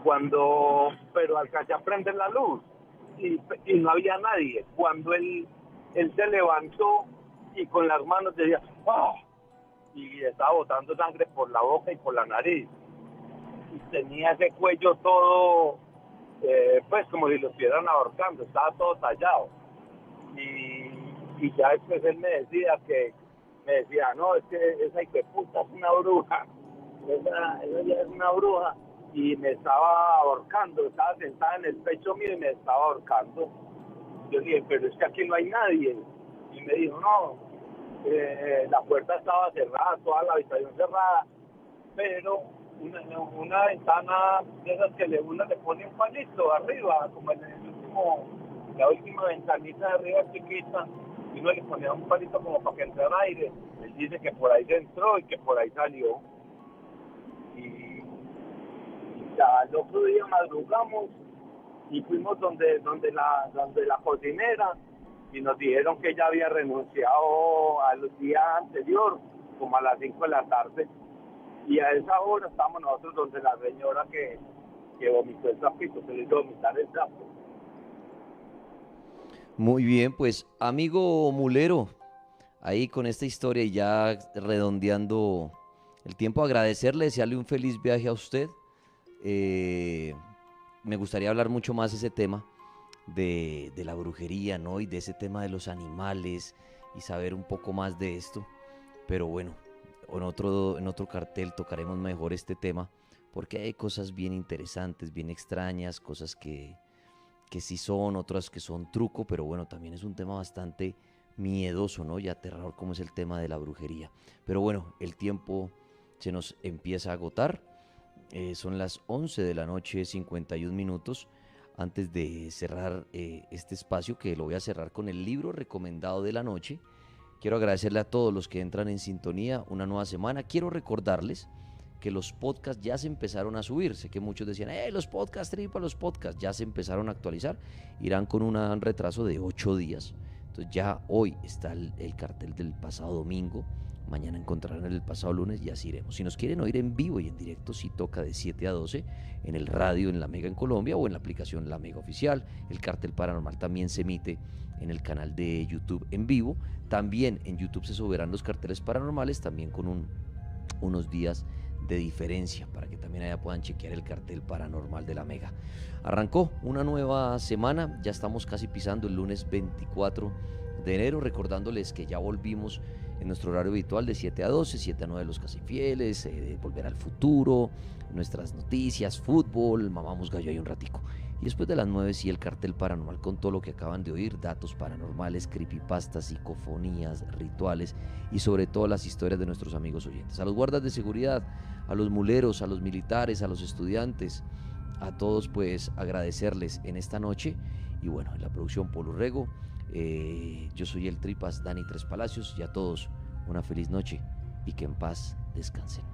Pero alcancé a prender la luz y no había nadie. Cuando él se levantó y con las manos decía, ¡ah! Y estaba botando sangre por la boca y por la nariz. Y tenía ese cuello todo, pues como si lo estuvieran ahorcando, estaba todo tallado. Y ya después él me decía, no, es que esa hijueputa es una bruja, esa ya es una bruja. Y me estaba ahorcando, estaba sentada en el pecho mío y me estaba ahorcando. Yo dije, pero es que aquí no hay nadie. Y me dijo, no, la puerta estaba cerrada, toda la habitación cerrada, pero una ventana de esas que uno le pone un palito arriba, como en la última ventanita de arriba chiquita, y uno le ponía un palito como para que entrara aire. Él dice que por ahí se entró y que por ahí salió. Y ya el otro día madrugamos y fuimos donde la cocinera, y nos dijeron que ella había renunciado al día anterior, como a las 5 de la tarde, y a esa hora estamos nosotros donde la señora que vomitó el trapito, que le hizo vomitar el trapo. Muy bien, pues amigo mulero, ahí con esta historia y ya redondeando el tiempo, agradecerle, desearle un feliz viaje a usted. Me gustaría hablar mucho más de ese tema de la brujería, ¿no? Y de ese tema de los animales y saber un poco más de esto. Pero bueno, en otro cartel tocaremos mejor este tema, porque hay cosas bien interesantes, bien extrañas, cosas que sí son, otras que son truco, pero bueno, también es un tema bastante miedoso, ¿no? Y aterrador como es el tema de la brujería. Pero bueno, el tiempo se nos empieza a agotar. Son las 11 de la noche, 51 minutos. Antes de cerrar este espacio, que lo voy a cerrar con el libro recomendado de la noche, quiero agradecerle a todos los que entran en sintonía una nueva semana. Quiero recordarles que los podcasts ya se empezaron a subir. Sé que muchos decían, los podcasts, tripa, los podcasts ya se empezaron a actualizar. Irán con un retraso de 8 días. Entonces ya hoy está el cartel del pasado domingo. Mañana encontrarán el pasado lunes y así iremos. Si nos quieren oír en vivo y en directo, sí toca de 7 a 12 en el radio, en La Mega en Colombia o en la aplicación La Mega Oficial. El Cartel Paranormal también se emite en el canal de YouTube en vivo. También en YouTube se subirán los carteles paranormales, también con unos días de diferencia para que también allá puedan chequear el cartel paranormal de La Mega. Arrancó una nueva semana, ya estamos casi pisando el lunes 24 de enero, recordándoles que ya volvimos en nuestro horario habitual de 7 a 12, 7 a 9 los casi fieles, de Volver al Futuro, nuestras noticias, fútbol, mamamos gallo ahí un ratico. Y después de las 9 sí el cartel paranormal con todo lo que acaban de oír, datos paranormales, creepypastas, psicofonías, rituales y sobre todo las historias de nuestros amigos oyentes. A los guardas de seguridad, a los muleros, a los militares, a los estudiantes, a todos pues agradecerles en esta noche. Y bueno, en la producción Polo Rego, yo soy el Tripas Dani Tres Palacios, y a todos una feliz noche y que en paz descansen.